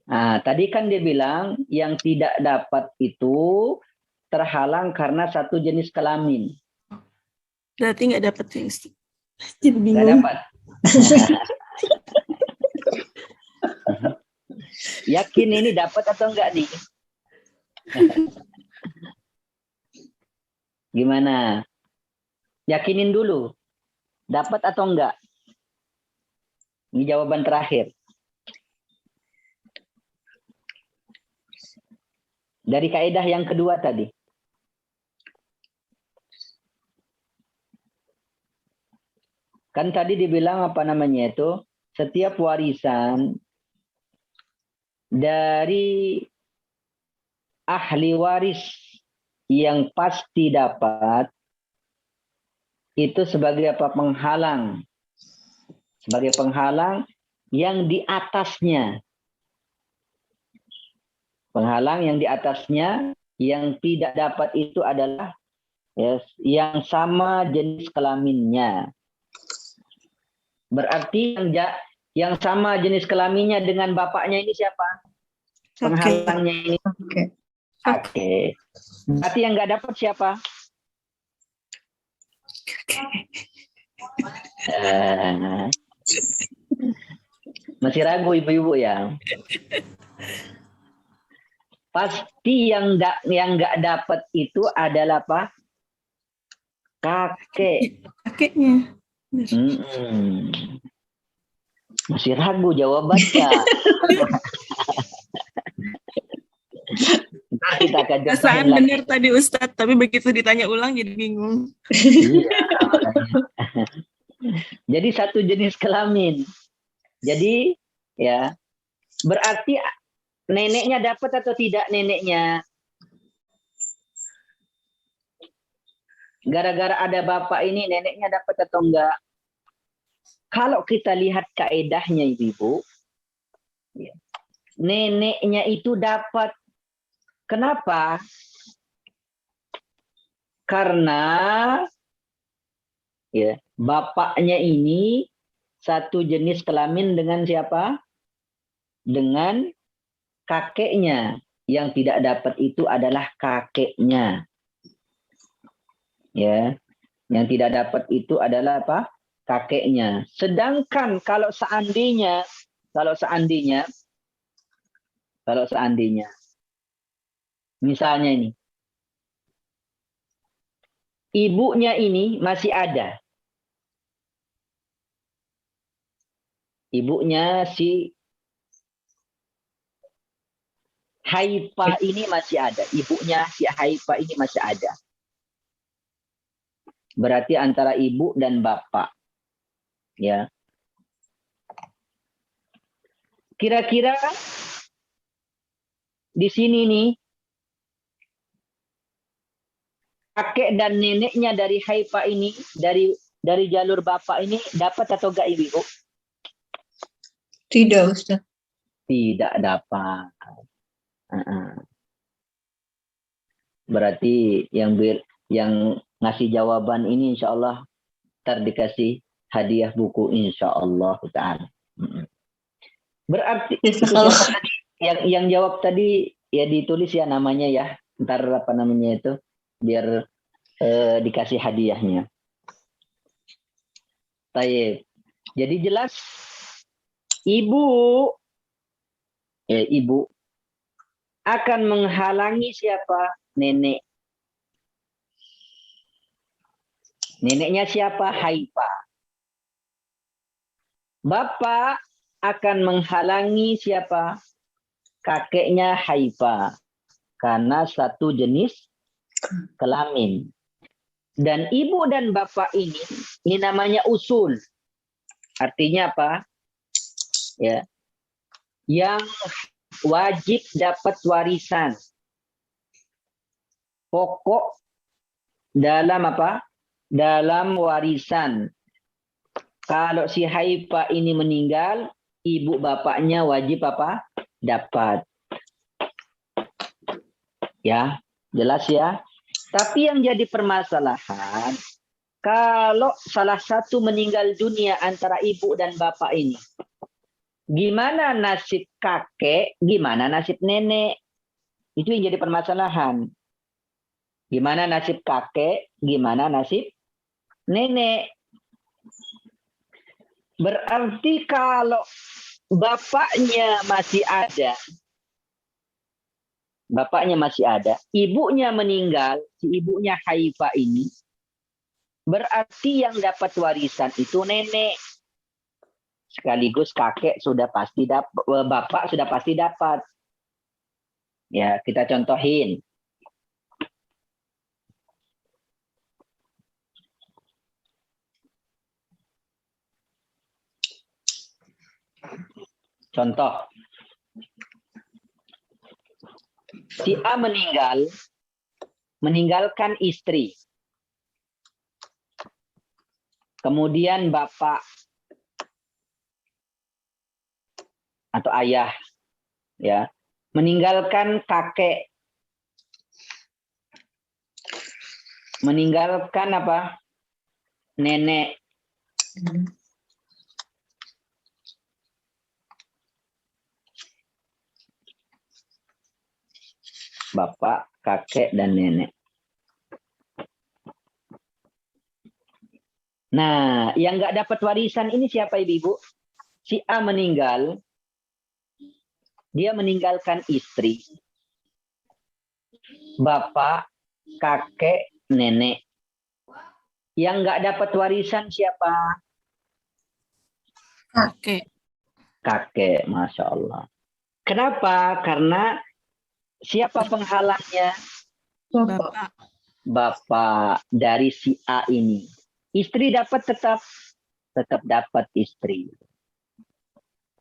Nah, tadi kan dia bilang yang tidak dapat itu terhalang karena satu jenis kelamin. Berarti nggak dapat ya, Ustaz. Jadi bingung. Nggak dapat. Yakin ini dapat atau enggak nih? Gimana? Yakinin dulu. Dapat atau enggak? Ini jawaban terakhir. Dari kaidah yang kedua tadi. Kan tadi dibilang apa namanya itu? Setiap warisan dari ahli waris yang pasti dapat itu sebagai apa? Penghalang. Sebagai penghalang yang di atasnya. Penghalang yang di atasnya yang tidak dapat itu adalah yang sama jenis kelaminnya. Berarti yang sama jenis kelaminnya dengan bapaknya ini siapa? Penghalangnya ini. Oke. Berarti yang nggak dapat siapa? Masih ragu ibu-ibu ya? Pasti yang nggak dapat itu adalah apa? Kakek. Kakeknya. Masih ragu jawabannya. Ntar kita akan contohin Perasaan lagi. benar tadi Ustadz, tapi begitu ditanya ulang jadi bingung. Iya, makanya. Jadi satu jenis kelamin. Jadi ya berarti neneknya dapat atau tidak neneknya? Gara-gara ada bapak ini neneknya dapat atau enggak? Kalau kita lihat kaedahnya ibu-ibu, ya, neneknya itu dapat. Kenapa? Karena ya, bapaknya ini satu jenis kelamin dengan siapa? Dengan kakeknya. Yang tidak dapat itu adalah kakeknya. Ya, yang tidak dapat itu adalah apa? Kakeknya. Sedangkan kalau seandainya misalnya ini ibunya ini masih ada. Ibunya si Haifa ini masih ada. Ibunya si Haifa ini masih ada. Berarti antara ibu dan bapak. Ya. Kira-kira di sini nih kakek dan neneknya dari Haifa ini, dari jalur bapak ini dapat atau enggak ibu? Tidak, Ustaz. Tidak dapat. Berarti yang ngasih jawaban ini insya Allah ntar dikasih hadiah buku insya Allah ta'ala. Berarti itu siapa tadi? Yang jawab tadi ya ditulis ya namanya ya. Ntar apa namanya itu biar dikasih hadiahnya. Taib. Jadi jelas ibu akan menghalangi siapa? Nenek. Neneknya siapa? Haifa. Bapak akan menghalangi siapa? Kakeknya Haifa. Karena satu jenis kelamin. Dan ibu dan bapak ini namanya usul. Artinya apa? Ya. Yang wajib dapat warisan. Pokok dalam apa? Dalam warisan. Kalau si Haifa ini meninggal, ibu bapaknya wajib apa? Dapat. Ya, jelas ya. Tapi yang jadi permasalahan, kalau salah satu meninggal dunia antara ibu dan bapak ini, gimana nasib kakek, gimana nasib nenek? Itu yang jadi permasalahan. Gimana nasib kakek, gimana nasib nenek? Berarti kalau bapaknya masih ada, ibunya meninggal, si ibunya Haifa ini, berarti yang dapat warisan itu nenek. Sekaligus kakek sudah pasti dapat, bapak sudah pasti dapat. Ya, kita contohin. Contoh. Si A meninggalkan istri. Kemudian bapak atau ayah ya, meninggalkan kakek. Meninggalkan apa? Nenek. Bapak, kakek, dan nenek. Nah, yang nggak dapat warisan ini siapa ibu? Si A meninggal, dia meninggalkan istri, bapak, kakek, nenek. Yang nggak dapat warisan siapa? Kakek. kakek, Masya Allah. Kenapa? Karena siapa penghalangnya? Bapak. Bapak dari si A ini. Istri dapat tetap dapat istri.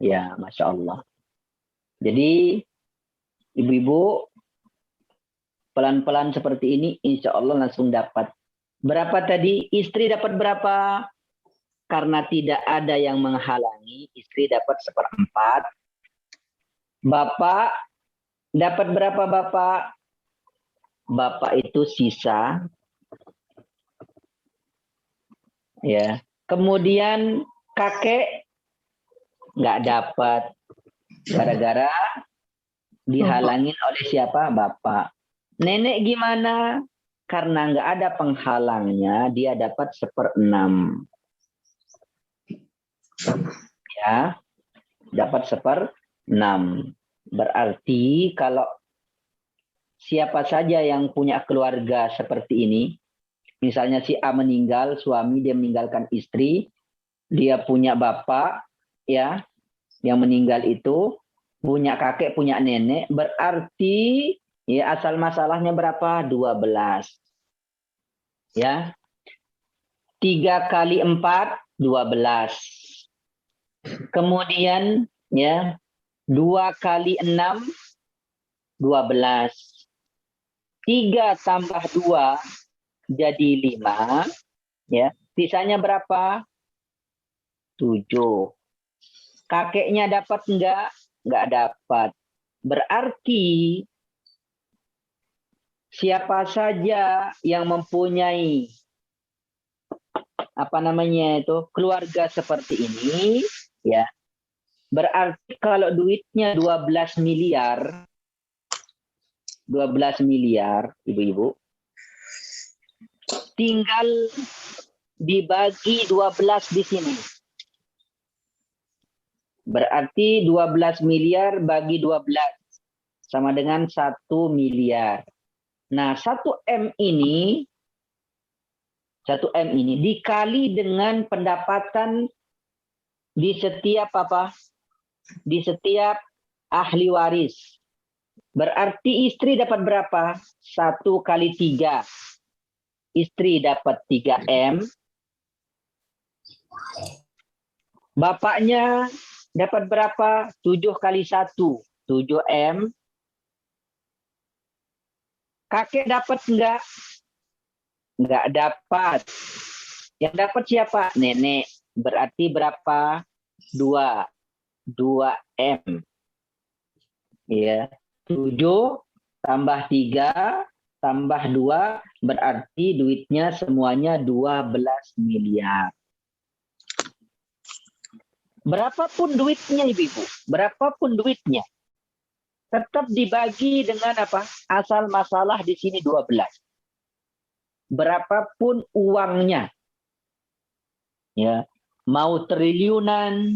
Ya, Masya Allah. Jadi, ibu-ibu, pelan-pelan seperti ini, insya Allah langsung dapat. Berapa tadi? Istri dapat berapa? Karena tidak ada yang menghalangi, istri dapat 1/4. Bapak dapat berapa, Bapak? Bapak itu sisa. Ya. Kemudian kakek nggak dapat. Gara-gara dihalangin oleh siapa? Bapak. Nenek gimana? Karena nggak ada penghalangnya, dia dapat 1/6. Ya, dapat 1/6. Berarti kalau siapa saja yang punya keluarga seperti ini, misalnya si A meninggal, suami dia meninggalkan istri, dia punya bapak, ya, yang meninggal itu, punya kakek, punya nenek, berarti ya asal masalahnya berapa? 12. Ya. 3 kali 4, 12. Kemudian ya 2 kali 6, 12. 3 tambah 2 jadi 5. Ya. Sisanya berapa? 7. Kakeknya dapat enggak? Enggak dapat. Berarti siapa saja yang mempunyai keluarga seperti ini, ya, berarti kalau duitnya 12 miliar, ibu-ibu, tinggal dibagi 12 di sini. Berarti 12 miliar bagi 12 sama dengan 1 miliar. Nah, 1 M ini dikali dengan pendapatan di setiap Di setiap ahli waris. Berarti istri dapat berapa? 1 kali 3. Istri dapat 3M. Bapaknya dapat berapa? 7 kali 1. 7M. Kakek dapat enggak? Enggak dapat. Yang dapat siapa? Nenek. Berarti berapa? 2. 2M. Ya. 7 tambah 3 tambah 2 berarti duitnya semuanya 12 miliar. Berapapun duitnya, ibu-ibu. Berapapun duitnya. Tetap dibagi dengan apa? Asal masalah di sini 12. Berapapun uangnya. Ya, mau triliunan,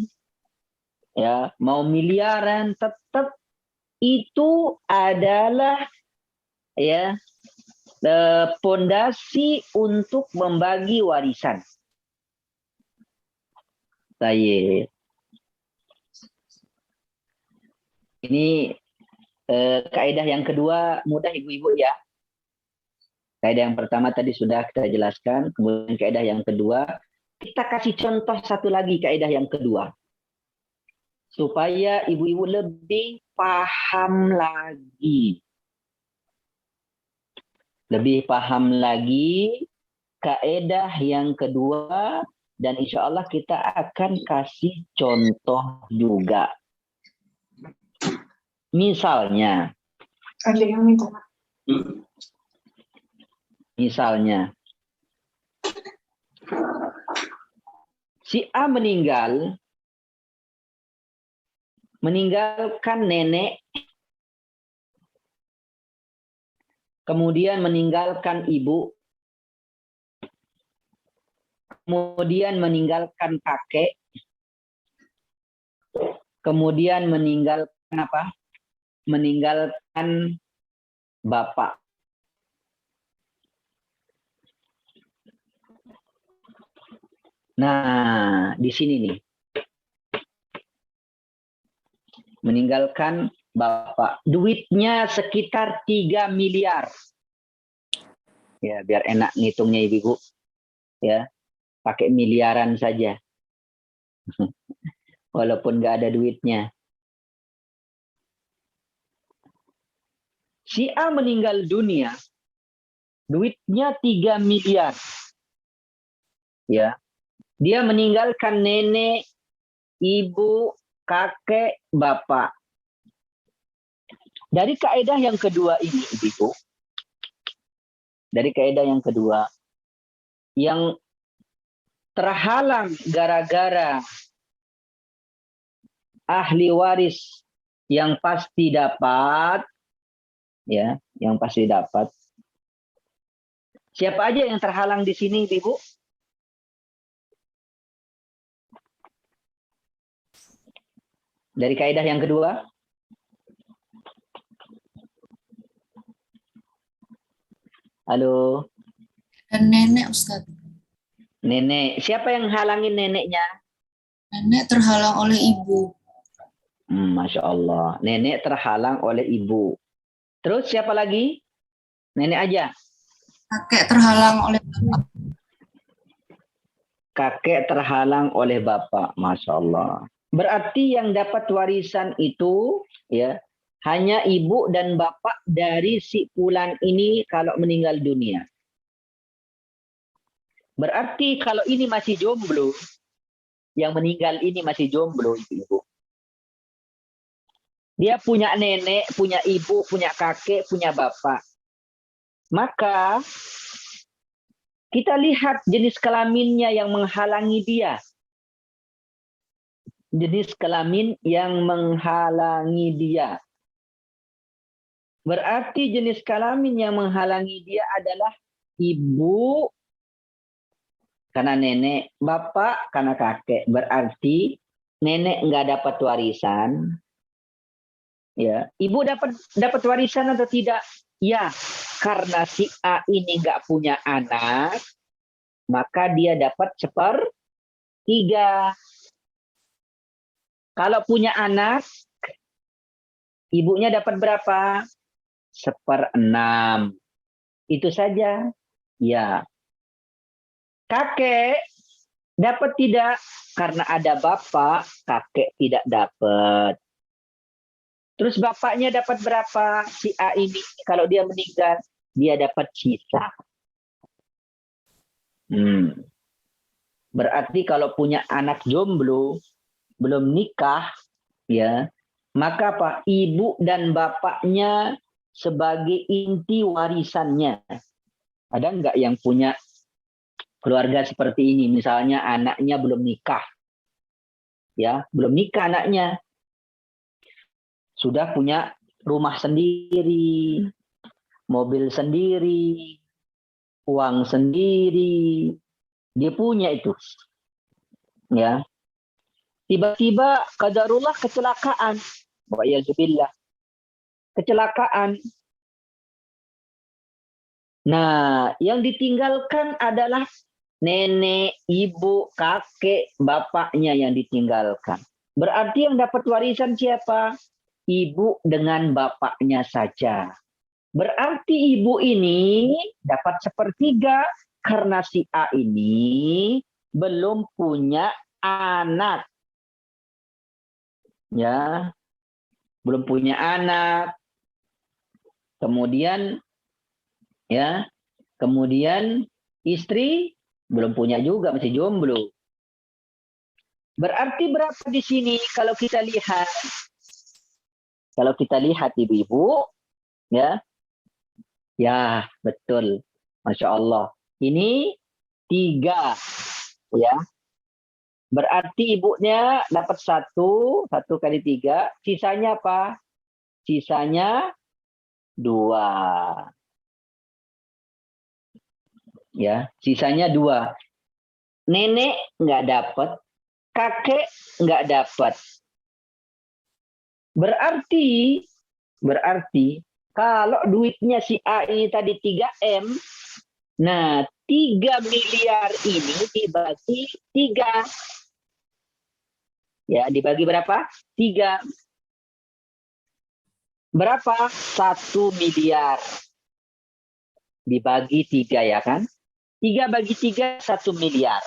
ya, mau miliaran, tetap itu adalah ya pondasi untuk membagi warisan. Saya ini kaidah yang kedua mudah ibu-ibu ya. Kaidah yang pertama tadi sudah kita jelaskan, kemudian kaidah yang kedua kita kasih contoh satu lagi kaidah yang kedua. Supaya ibu-ibu lebih paham lagi. Lebih paham lagi kaidah yang kedua dan insya Allah kita akan kasih contoh juga. Misalnya, si A meninggalkan nenek, kemudian meninggalkan ibu, kemudian meninggalkan kakek, kemudian meninggalkan apa? Meninggalkan bapak. Nah, di sini nih. Meninggalkan bapak. Duitnya sekitar 3 miliar. Ya, biar enak ngitungnya ibu. Ya, pakai miliaran saja. Walaupun nggak ada duitnya. Si A meninggal dunia, duitnya 3 miliar. Ya, dia meninggalkan nenek, ibu, kakek, bapak. Dari kaidah yang kedua ini, ibu, dari kaidah yang kedua, yang terhalang gara-gara ahli waris yang pasti dapat, ya, yang pasti dapat. Siapa aja yang terhalang di sini, ibu? Dari kaidah yang kedua? Halo? Nenek, Ustaz. Nenek. Siapa yang halangin neneknya? Nenek terhalang oleh ibu. Masya Allah. Nenek terhalang oleh ibu. Terus siapa lagi? Nenek aja. Kakek terhalang oleh bapak. Kakek terhalang oleh bapak. Masya Allah. Berarti yang dapat warisan itu, ya, hanya ibu dan bapak dari si fulan ini kalau meninggal dunia. Berarti kalau ini masih jomblo, yang meninggal ini masih jomblo, ibu. Dia punya nenek, punya ibu, punya kakek, punya bapak. Maka kita lihat jenis kelaminnya yang menghalangi dia. Jenis kelamin yang menghalangi dia. Berarti jenis kelamin yang menghalangi dia adalah ibu karena nenek, bapak karena kakek. Berarti nenek nggak dapat warisan. Ya, ibu dapat warisan atau tidak? Ya, karena si A ini nggak punya anak, maka dia dapat 1/3. Kalau punya anak, ibunya dapat berapa? 1/6. Itu saja. Ya. Kakek dapat tidak? Karena ada bapak, kakek tidak dapat. Terus bapaknya dapat berapa? Si A ini kalau dia meninggal, dia dapat sisa. Berarti kalau punya anak jomblo, belum nikah, ya, maka Pak, ibu dan bapaknya sebagai inti warisannya. Ada nggak yang punya keluarga seperti ini? Misalnya anaknya belum nikah, ya, belum nikah anaknya, sudah punya rumah sendiri, mobil sendiri, uang sendiri, dia punya itu, ya. Tiba-tiba qadarullah kecelakaan, wa'iyadzubillah, kecelakaan. Nah, yang ditinggalkan adalah nenek, ibu, kakek, bapaknya yang ditinggalkan. Berarti yang dapat warisan siapa? Ibu dengan bapaknya saja. Berarti ibu ini dapat 1/3 karena si A ini belum punya anak. Ya, belum punya anak. Kemudian ya, kemudian istri belum punya juga, masih jomblo. Berarti berapa di sini kalau kita lihat? Kalau kita lihat ibu-ibu, ya, ya betul, masya Allah. Ini 3, ya. Berarti ibunya dapat 1 kali 3, sisanya apa? Sisanya 2. Ya, sisanya 2. Nenek nggak dapat, kakek nggak dapat. Berarti kalau duitnya si A ini tadi 3M, nah 3 miliar ini dibagi 3. Ya, dibagi berapa? 3. Berapa? 1 miliar. Dibagi 3 ya kan? 3 bagi 3, 1 miliar.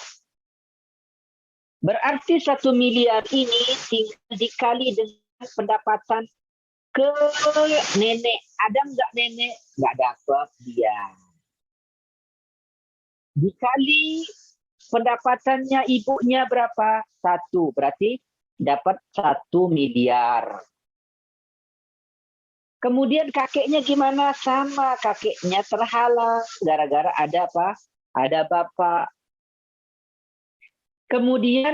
Berarti 1 miliar ini tinggal dikali dengan pendapatan ke nenek. Ada nggak nenek? Nggak dapat dia. Dikali pendapatannya ibunya berapa? 1. Berarti dapat 1 miliar. Kemudian kakeknya gimana? Sama, kakeknya terhalang gara-gara ada apa? Ada bapak. Kemudian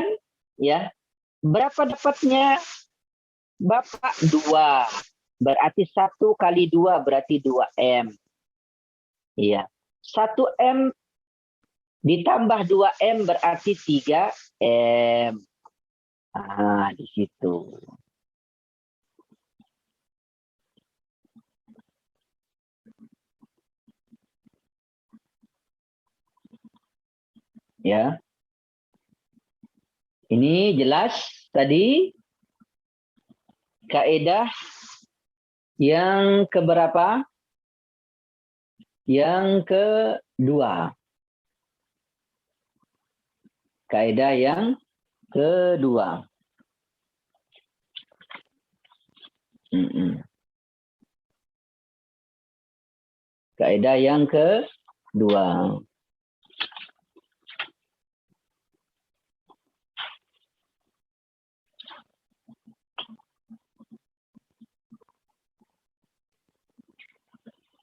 ya, berapa dapatnya? Bapak 2. Berarti 1 kali 2 berarti 2M. Iya. 1M ditambah 2M berarti 3M. Ah, di situ. Ya. Ini jelas tadi kaidah yang keberapa? Yang kedua. Kaidah yang kedua. Kaidah yang kedua.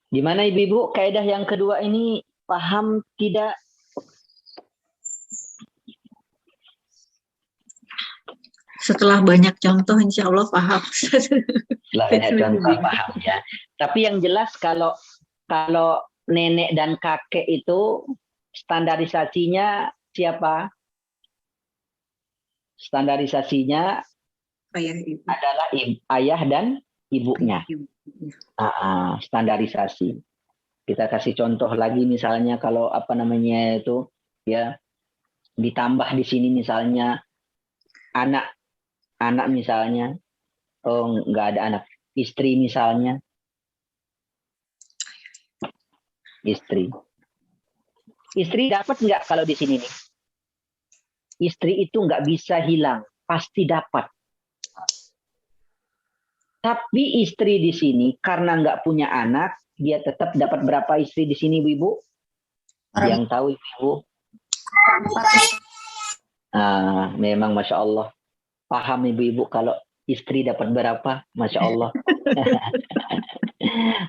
Gimana ibu-ibu, kaidah yang kedua ini paham tidak? Setelah banyak contoh, insya Allah paham. Setelah banyak contoh paham ya. Tapi yang jelas kalau nenek dan kakek itu standarisasinya siapa? Standarisasinya adalah ayah dan ibunya. Standarisasi. Kita kasih contoh lagi misalnya kalau apa namanya itu ya, ditambah di sini misalnya anak misalnya, oh nggak ada anak, istri misalnya, istri dapat nggak kalau di sini nih? Istri itu nggak bisa hilang, pasti dapat. Tapi istri di sini karena nggak punya anak, dia tetap dapat berapa istri di sini, Ibu? Yang tahu Ibu? Memang Masya Allah. Paham Ibu-Ibu kalau istri dapat berapa? Masya Allah.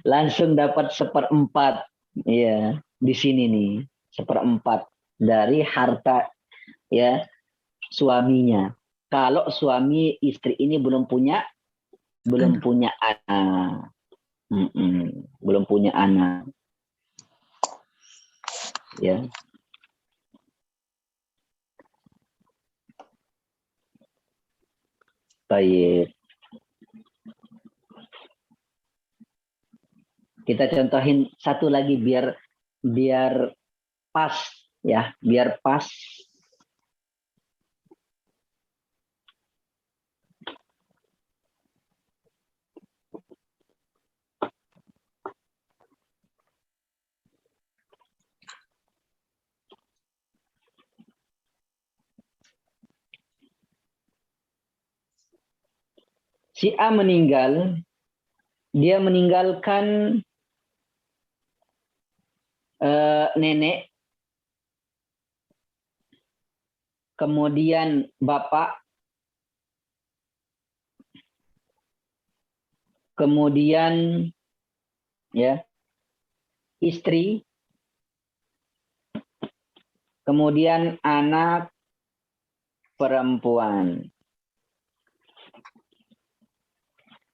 Langsung dapat 1/4. Ya, di sini nih. 1/4 dari harta ya suaminya. Kalau suami istri ini belum punya anak. Belum punya anak. Ya. Baik. Kita contohin satu lagi biar pas ya, biar pas. Si A meninggal, dia meninggalkan nenek, kemudian bapak, kemudian ya istri, kemudian anak perempuan.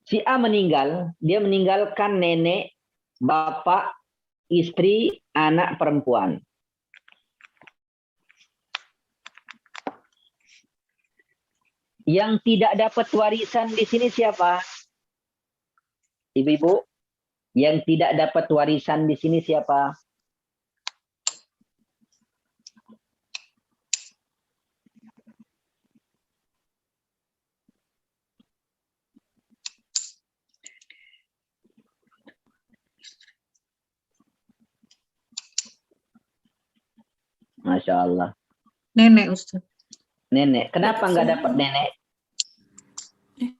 Si A meninggal, dia meninggalkan nenek, bapak, istri, anak perempuan. Yang tidak dapat warisan di sini siapa? Ibu-ibu, yang tidak dapat warisan di sini siapa? Masya Allah. Nenek Ustaz. Nenek. Kenapa Dapat nggak semua. dapat nenek?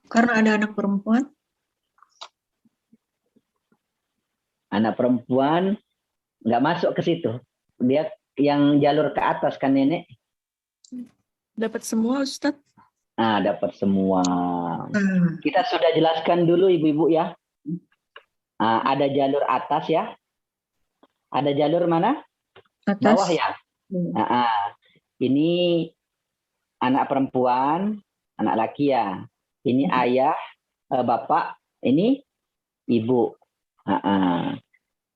Karena ada anak perempuan. Anak perempuan nggak masuk ke situ. Dia yang jalur ke atas kan nenek. Dapat semua Ustaz. Dapat semua. Kita sudah jelaskan dulu ibu-ibu ya. Ada jalur atas ya. Ada jalur mana? Atas. Bawah ya. Ini anak perempuan, anak laki ya. Ini ayah, bapak, ini ibu.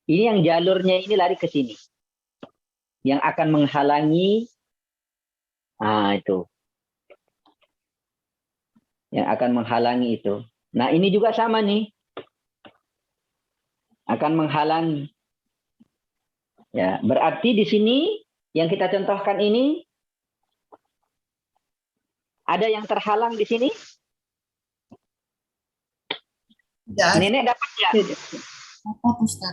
Ini yang jalurnya ini lari ke sini. Yang akan menghalangi, itu. Yang akan menghalangi itu. Nah ini juga sama nih. Akan menghalangi. Ya, berarti di sini yang kita contohkan ini ada yang terhalang di sini. Nenek dapat ya? Dapat Ustaz.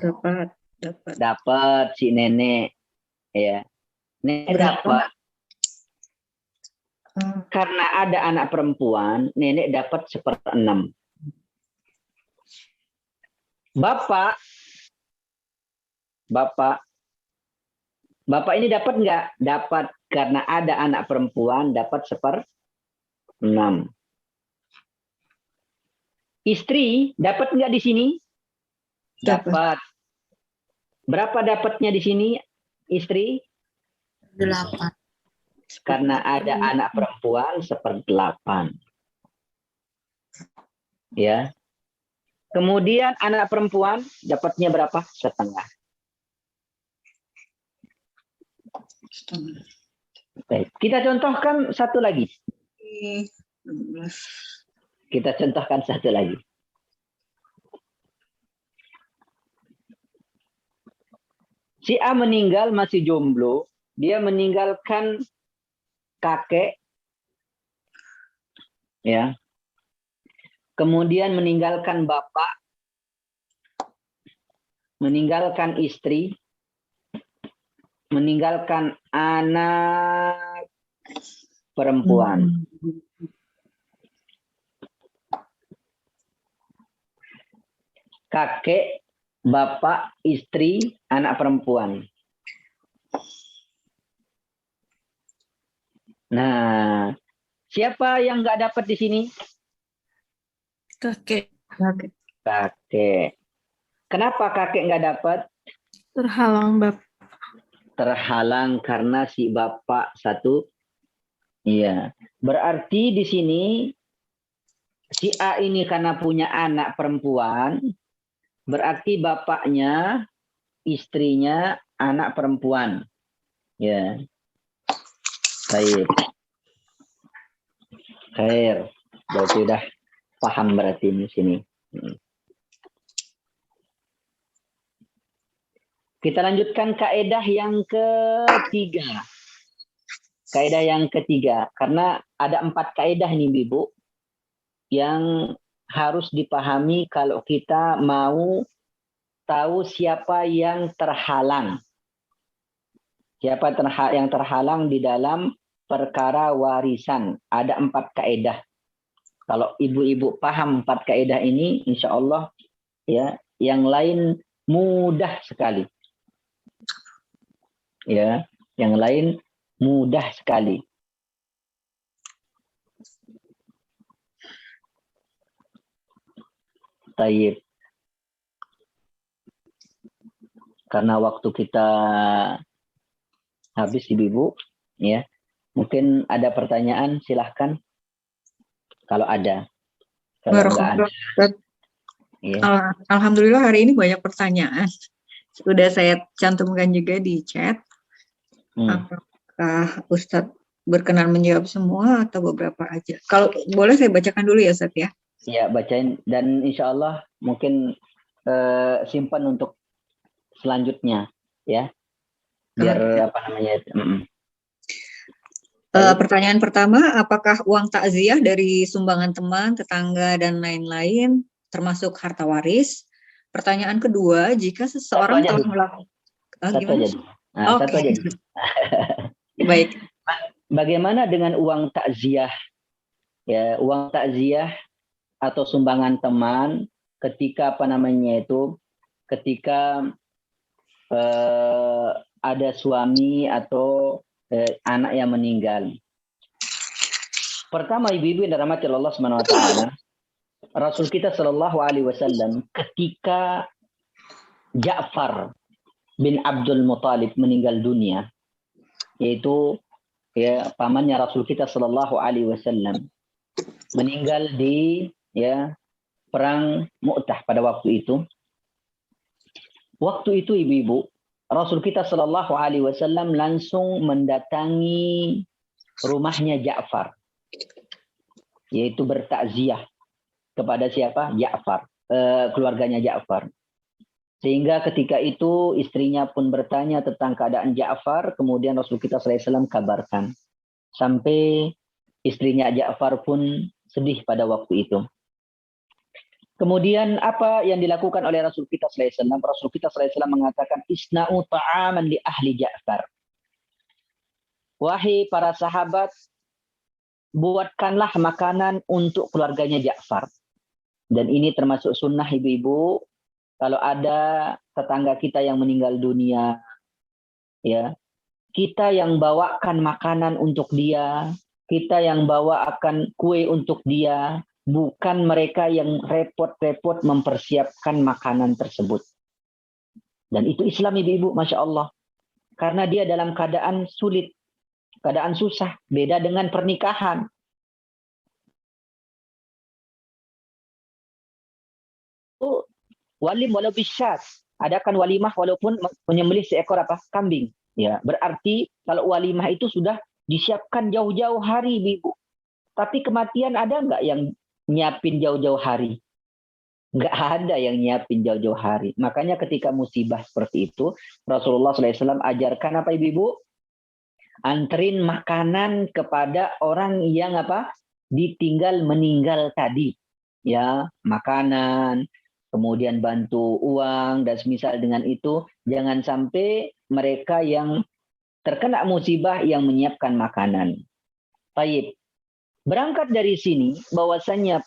Dapat si nenek. Ya. Nenek Berapa? dapat. Karena ada anak perempuan, nenek dapat 1/6. Bapak ini dapat nggak? Dapat karena ada anak perempuan dapat 1/6. Istri dapat nggak di sini? Dapat. Berapa dapatnya di sini istri? 8. Karena ada anak perempuan 1/8. Ya. Kemudian anak perempuan dapatnya berapa? 1/2. Baik. Kita contohkan satu lagi. Kita contohkan satu lagi. Si A meninggal masih jomblo. Dia meninggalkan kakek, ya. Kemudian meninggalkan bapak, meninggalkan istri, meninggalkan anak perempuan. Kakek, bapak, istri, anak perempuan. Nah, siapa yang nggak dapat di sini? Kakek. Kakek. Kenapa kakek nggak dapat? Terhalang bapak. Terhalang karena si bapak satu. Iya. Berarti di sini si A ini karena punya anak perempuan, berarti bapaknya, istrinya, anak perempuan. Ya. Baik. Khair. Berarti udah paham berarti di sini. Kita lanjutkan kaidah yang ketiga. Kaidah yang ketiga. Karena ada 4 kaidah nih, Ibu, yang harus dipahami kalau kita mau tahu siapa yang terhalang. Siapa yang terhalang di dalam perkara warisan. Ada 4 kaidah. Kalau ibu-ibu paham 4 kaidah ini, insya Allah ya, yang lain mudah sekali. Ya, yang lain mudah sekali. Taib. Karena waktu kita habis, ibu-ibu, ya. Mungkin ada pertanyaan, silahkan. Kalau ada. Kalau enggak ada. Ya. Alhamdulillah hari ini banyak pertanyaan. Sudah saya cantumkan juga di chat. Apakah Ustadz berkenan menjawab semua atau beberapa aja? Kalau boleh saya bacakan dulu ya Ustadz ya. Ya, bacain. Dan insya Allah mungkin simpan untuk selanjutnya. Ya. Biar apa namanya. Pertanyaan pertama, apakah uang takziah dari sumbangan teman, tetangga, dan lain-lain termasuk harta waris? Pertanyaan kedua, jika seseorang telah melakukan... Satu aja. Satu aja. Baik. Bagaimana dengan uang takziah? Ya, uang takziah atau sumbangan teman ketika ketika ada suami atau anak yang meninggal. Pertama, ibu-ibu yang dirahmati Allah Subhanahu wa taala, Rasul kita Shallallahu alaihi wasallam ketika Ja'far bin Abdul Muthalib meninggal dunia, yaitu ya pamannya Rasul kita Shallallahu alaihi wasallam, meninggal di perang Mu'tah pada waktu itu. Waktu itu ibu-ibu, Rasul kita Shallallahu alaihi wasallam langsung mendatangi rumahnya Ja'far, yaitu bertakziah kepada siapa? Ja'far, keluarganya Ja'far. Sehingga ketika itu istrinya pun bertanya tentang keadaan Ja'far, kemudian Rasul kita sallallahu alaihi wasallam kabarkan. Sampai istrinya Ja'far pun sedih pada waktu itu. Kemudian apa yang dilakukan oleh Rasul kita sallallahu alaihi wasallam? Rasul kita sallallahu alaihi wasallam mengatakan, "Isna'u ta'aman li ahli Ja'far." Wahai para sahabat, buatkanlah makanan untuk keluarganya Ja'far. Dan ini termasuk sunnah ibu-ibu. Kalau ada tetangga kita yang meninggal dunia, ya, kita yang bawakan makanan untuk dia, kita yang bawakan kue untuk dia, bukan mereka yang repot-repot mempersiapkan makanan tersebut. Dan itu Islam ibu-ibu, Masya Allah. Karena dia dalam keadaan sulit, keadaan susah, beda dengan pernikahan. Walim walau bisyat, adakan walimah walaupun menyembelih seekor kambing. Ya, berarti kalau walimah itu sudah disiapkan jauh-jauh hari, ibu. Tapi kematian ada nggak yang nyiapin jauh-jauh hari? Nggak ada yang nyiapin jauh-jauh hari. Makanya ketika musibah seperti itu, Rasulullah SAW ajarkan apa ibu-ibu? Anterin makanan kepada orang yang ditinggal meninggal tadi. Ya, makanan, kemudian bantu uang, dan semisal dengan itu, jangan sampai mereka yang terkena musibah yang menyiapkan makanan. Baik. Berangkat dari sini, bahwasanya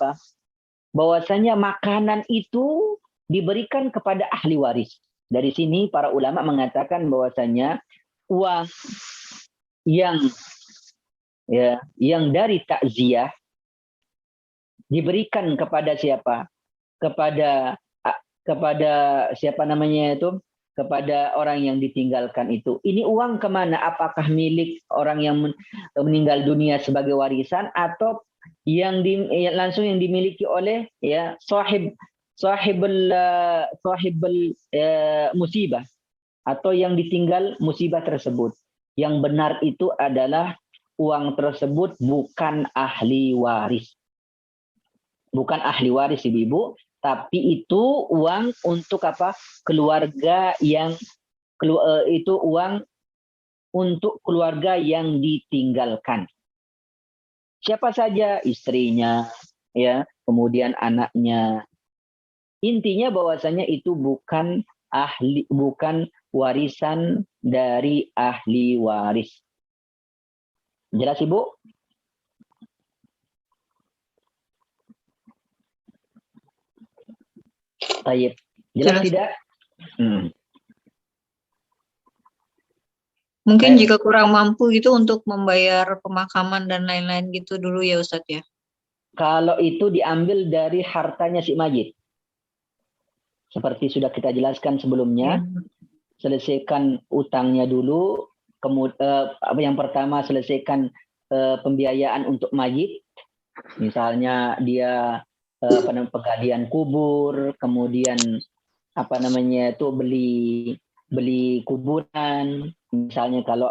bahwasanya makanan itu diberikan kepada ahli waris. Dari sini para ulama mengatakan bahwasanya uang yang dari takziah diberikan kepada siapa? Kepada siapa namanya itu, kepada orang yang ditinggalkan itu. Ini uang kemana? Apakah milik orang yang meninggal dunia sebagai warisan, atau yang langsung yang dimiliki oleh sahibul musibah, atau yang ditinggal musibah tersebut. Yang benar itu adalah uang tersebut bukan ahli waris. Bukan ahli waris ibu-ibu, tapi itu uang untuk keluarga yang itu uang untuk keluarga yang ditinggalkan. Siapa saja? Istrinya, ya, kemudian anaknya. Intinya bahwasanya itu bukan warisan dari ahli waris. Jelas ibu? Tayyib. Jelas tidak? Mungkin jika kurang mampu gitu untuk membayar pemakaman dan lain-lain gitu dulu ya Ustadz ya. Kalau itu diambil dari hartanya si mayit. Seperti sudah kita jelaskan sebelumnya, selesaikan utangnya dulu. Kemudian yang pertama selesaikan pembiayaan untuk mayit. Misalnya dia penggalian kubur, kemudian beli kuburan. Misalnya kalau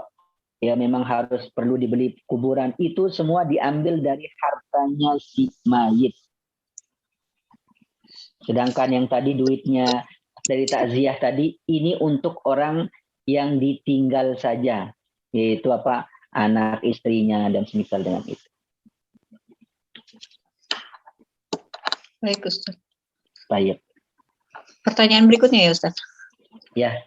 ya memang harus perlu dibeli kuburan, itu semua diambil dari hartanya si mayit. Sedangkan yang tadi duitnya dari takziah tadi, ini untuk orang yang ditinggal saja, yaitu anak, istrinya, dan semisal dengan itu. Baik Ustaz. Baik. Pertanyaan berikutnya ya Ustaz. Ya.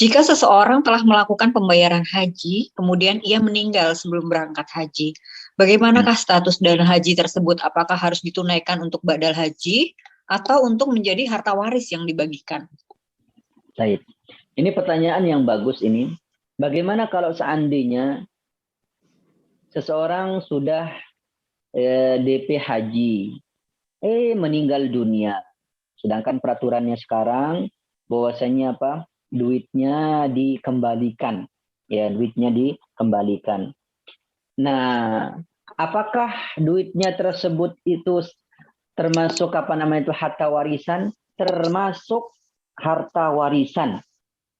Jika seseorang telah melakukan pembayaran haji, kemudian ia meninggal sebelum berangkat haji, bagaimanakah status dana haji tersebut? Apakah harus ditunaikan untuk badal haji atau untuk menjadi harta waris yang dibagikan? Baik. Ini pertanyaan yang bagus ini. Bagaimana kalau seandainya seseorang sudah DP haji, meninggal dunia. Sedangkan peraturannya sekarang bahwasanya apa? Duitnya dikembalikan. Ya, duitnya dikembalikan. Nah, apakah duitnya tersebut itu termasuk itu harta warisan? Termasuk harta warisan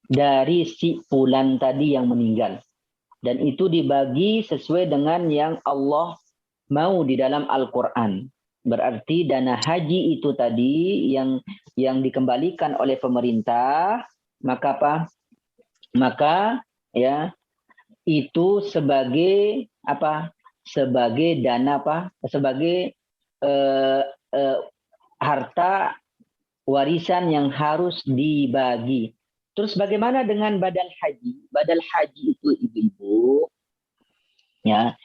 dari si fulan tadi yang meninggal. Dan itu dibagi sesuai dengan yang Allah mau di dalam Al-Quran. Berarti dana haji itu tadi yang dikembalikan oleh pemerintah, maka apa? Maka ya itu sebagai apa? Sebagai dana apa? Sebagai harta warisan yang harus dibagi. Terus bagaimana dengan badal haji? Badal haji itu ibu-ibu, ya.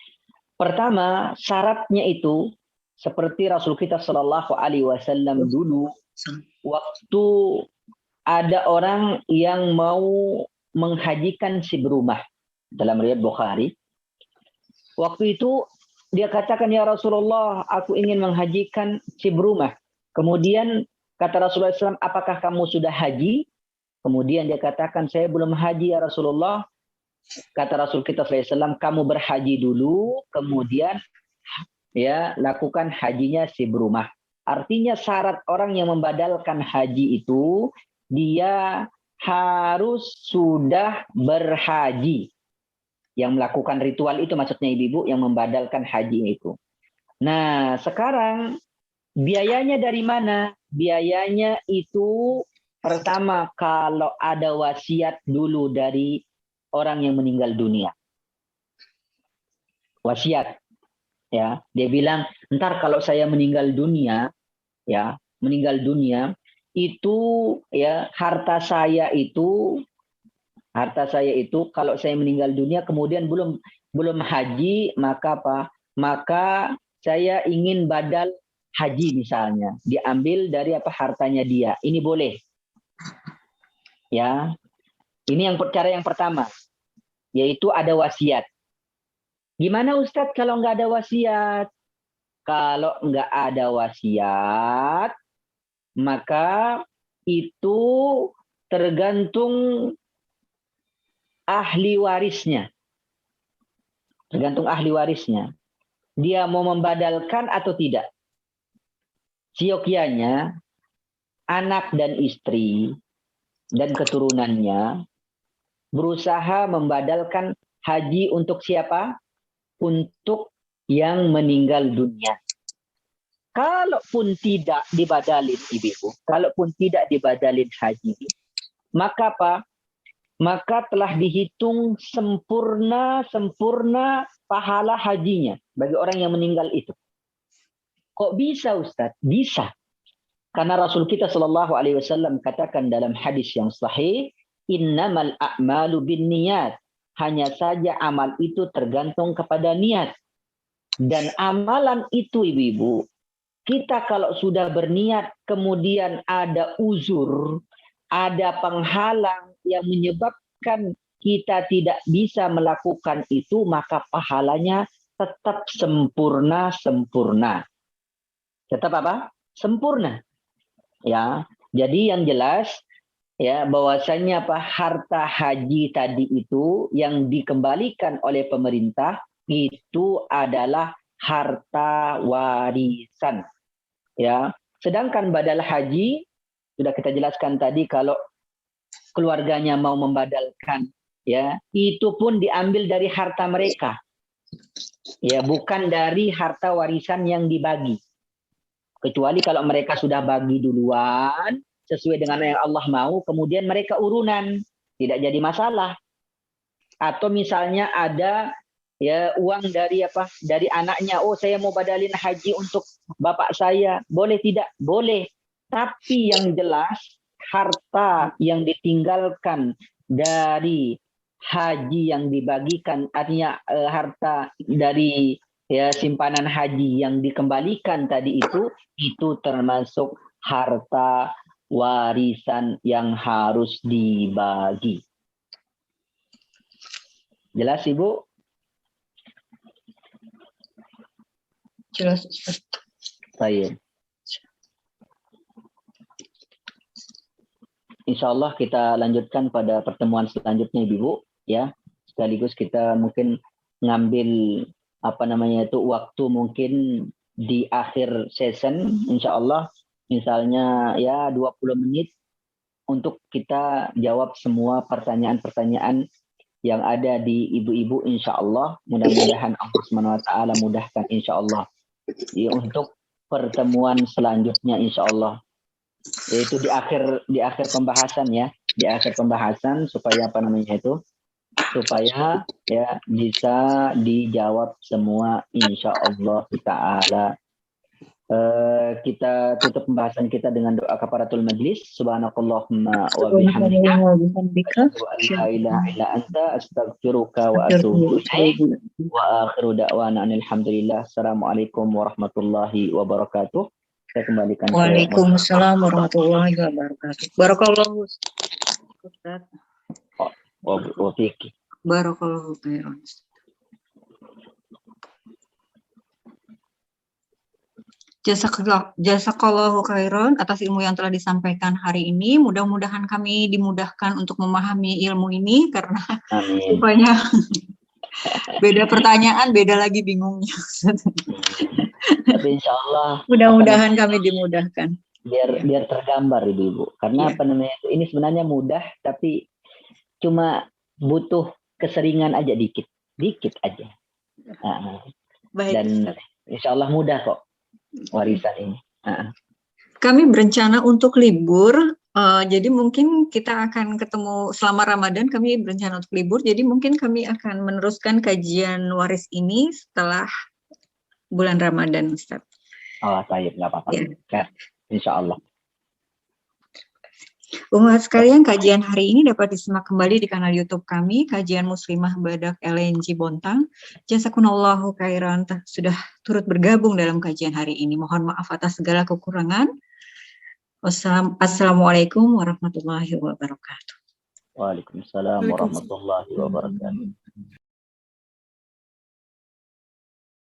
Pertama, syaratnya itu seperti Rasul kita Shallallahu Alaihi Wasallam dulu, waktu ada orang yang mau menghajikan si berumah dalam riwayat Bukhari. Waktu itu dia katakan, ya Rasulullah, aku ingin menghajikan si berumah. Kemudian kata Rasulullah SAW, apakah kamu sudah haji? Kemudian dia katakan, saya belum haji ya Rasulullah. Kata Rasul kita SAW, kamu berhaji dulu, kemudian ya lakukan hajinya si berumah. Artinya syarat orang yang membadalkan haji itu, dia harus sudah berhaji. Yang melakukan ritual itu maksudnya ibu-ibu yang membadalkan haji itu. Nah sekarang biayanya dari mana? Biayanya itu pertama kalau ada wasiat dulu dari orang yang meninggal dunia. Wasiat. Ya, dia bilang, ntar kalau saya meninggal dunia, ya, itu ya harta saya itu kalau saya meninggal dunia kemudian belum haji, maka apa? Maka saya ingin badal haji misalnya, diambil dari apa hartanya dia. Ini boleh. Ya. Ini cara yang pertama, yaitu ada wasiat. Gimana Ustadz kalau nggak ada wasiat? Kalau nggak ada wasiat, maka itu tergantung ahli warisnya. Tergantung ahli warisnya. Dia mau membadalkan atau tidak. Siokianya, anak dan istri dan keturunannya berusaha membadalkan haji untuk siapa? Untuk yang meninggal dunia. Kalaupun tidak dibadalin ibu, kalaupun tidak dibadalin haji, maka apa? Maka telah dihitung sempurna pahala hajinya bagi orang yang meninggal itu. Kok bisa Ustaz? Bisa. Karena Rasul kita Shallallahu Alaihi Wasallam katakan dalam hadis yang sahih, innamal a'malu binniyat. Hanya saja amal itu tergantung kepada niat. Dan amalan itu ibu-ibu, kita kalau sudah berniat kemudian ada uzur, ada penghalang yang menyebabkan kita tidak bisa melakukan itu, maka pahalanya tetap sempurna. Tetap apa? Sempurna. Ya. Jadi yang jelas ya bahwasanya apa harta haji tadi itu yang dikembalikan oleh pemerintah itu adalah harta warisan. Ya. Sedangkan badal haji sudah kita jelaskan tadi, kalau keluarganya mau membadalkan, ya itu pun diambil dari harta mereka, ya bukan dari harta warisan yang dibagi. Kecuali kalau mereka sudah bagi duluan sesuai dengan yang Allah mau, kemudian mereka urunan, tidak jadi masalah. Atau misalnya ada ya uang dari apa? Dari anaknya, oh saya mau badalin haji untuk bapak saya, boleh tidak? Boleh. Tapi yang jelas harta yang ditinggalkan dari haji yang dibagikan, artinya harta dari ya simpanan haji yang dikembalikan tadi itu termasuk harta warisan yang harus dibagi. Jelas Ibu? Jelas Ustaz. Baik. Insya Allah kita lanjutkan pada pertemuan selanjutnya Ibu, ya. Sekaligus kita mungkin ngambil waktu mungkin di akhir season, insya Allah, misalnya ya 20 menit untuk kita jawab semua pertanyaan-pertanyaan yang ada di ibu-ibu, insya Allah. Mudah-mudahan Allah SWT mudahkan, insya Allah. Ya, untuk pertemuan selanjutnya, insya Allah. Yaitu di akhir pembahasan ya, di akhir pembahasan supaya supaya ya bisa dijawab semua insya Allah taala. Kita tutup pembahasan kita dengan doa kafaratul majlis. Subhanakallahumma wa bihamdika asyhadu an la ilaha illa anta astaghfiruka wa atubu ilaik. Wa akhiru da'wana alhamdulillah. Assalamualaikum warahmatullahi wabarakatuh. Saya kembalikan. Waalaikumsalam warahmatullahi wabarakatuh. Barakallahu Ustaz. Wa fiki. Barakallahu khairan. Jazakallahu khairan atas ilmu yang telah disampaikan hari ini. Mudah-mudahan kami dimudahkan untuk memahami ilmu ini karena rupanya beda pertanyaan, beda lagi bingungnya. Tapi insya Allah mudah-mudahan kami dimudahkan. Biar tergambar Ibu. Karena ini sebenarnya mudah tapi cuma butuh keseringan aja dikit aja. Baik. Dan insya Allah mudah kok warisan ini. Kami berencana untuk libur, jadi mungkin kita akan ketemu selama Ramadan. Kami berencana untuk libur, jadi mungkin kami akan meneruskan kajian waris ini setelah bulan Ramadan, Ustaz. Oh, baik, nggak apa-apa. Ya. Insya Allah. Umat sekalian, kajian hari ini dapat disimak kembali di kanal YouTube kami, Kajian Muslimah Badak LNG Bontang. Jazakumullahu khairan sudah turut bergabung dalam kajian hari ini. Mohon maaf atas segala kekurangan. Assalamualaikum warahmatullahi wabarakatuh. Waalaikumsalam warahmatullahi wabarakatuh.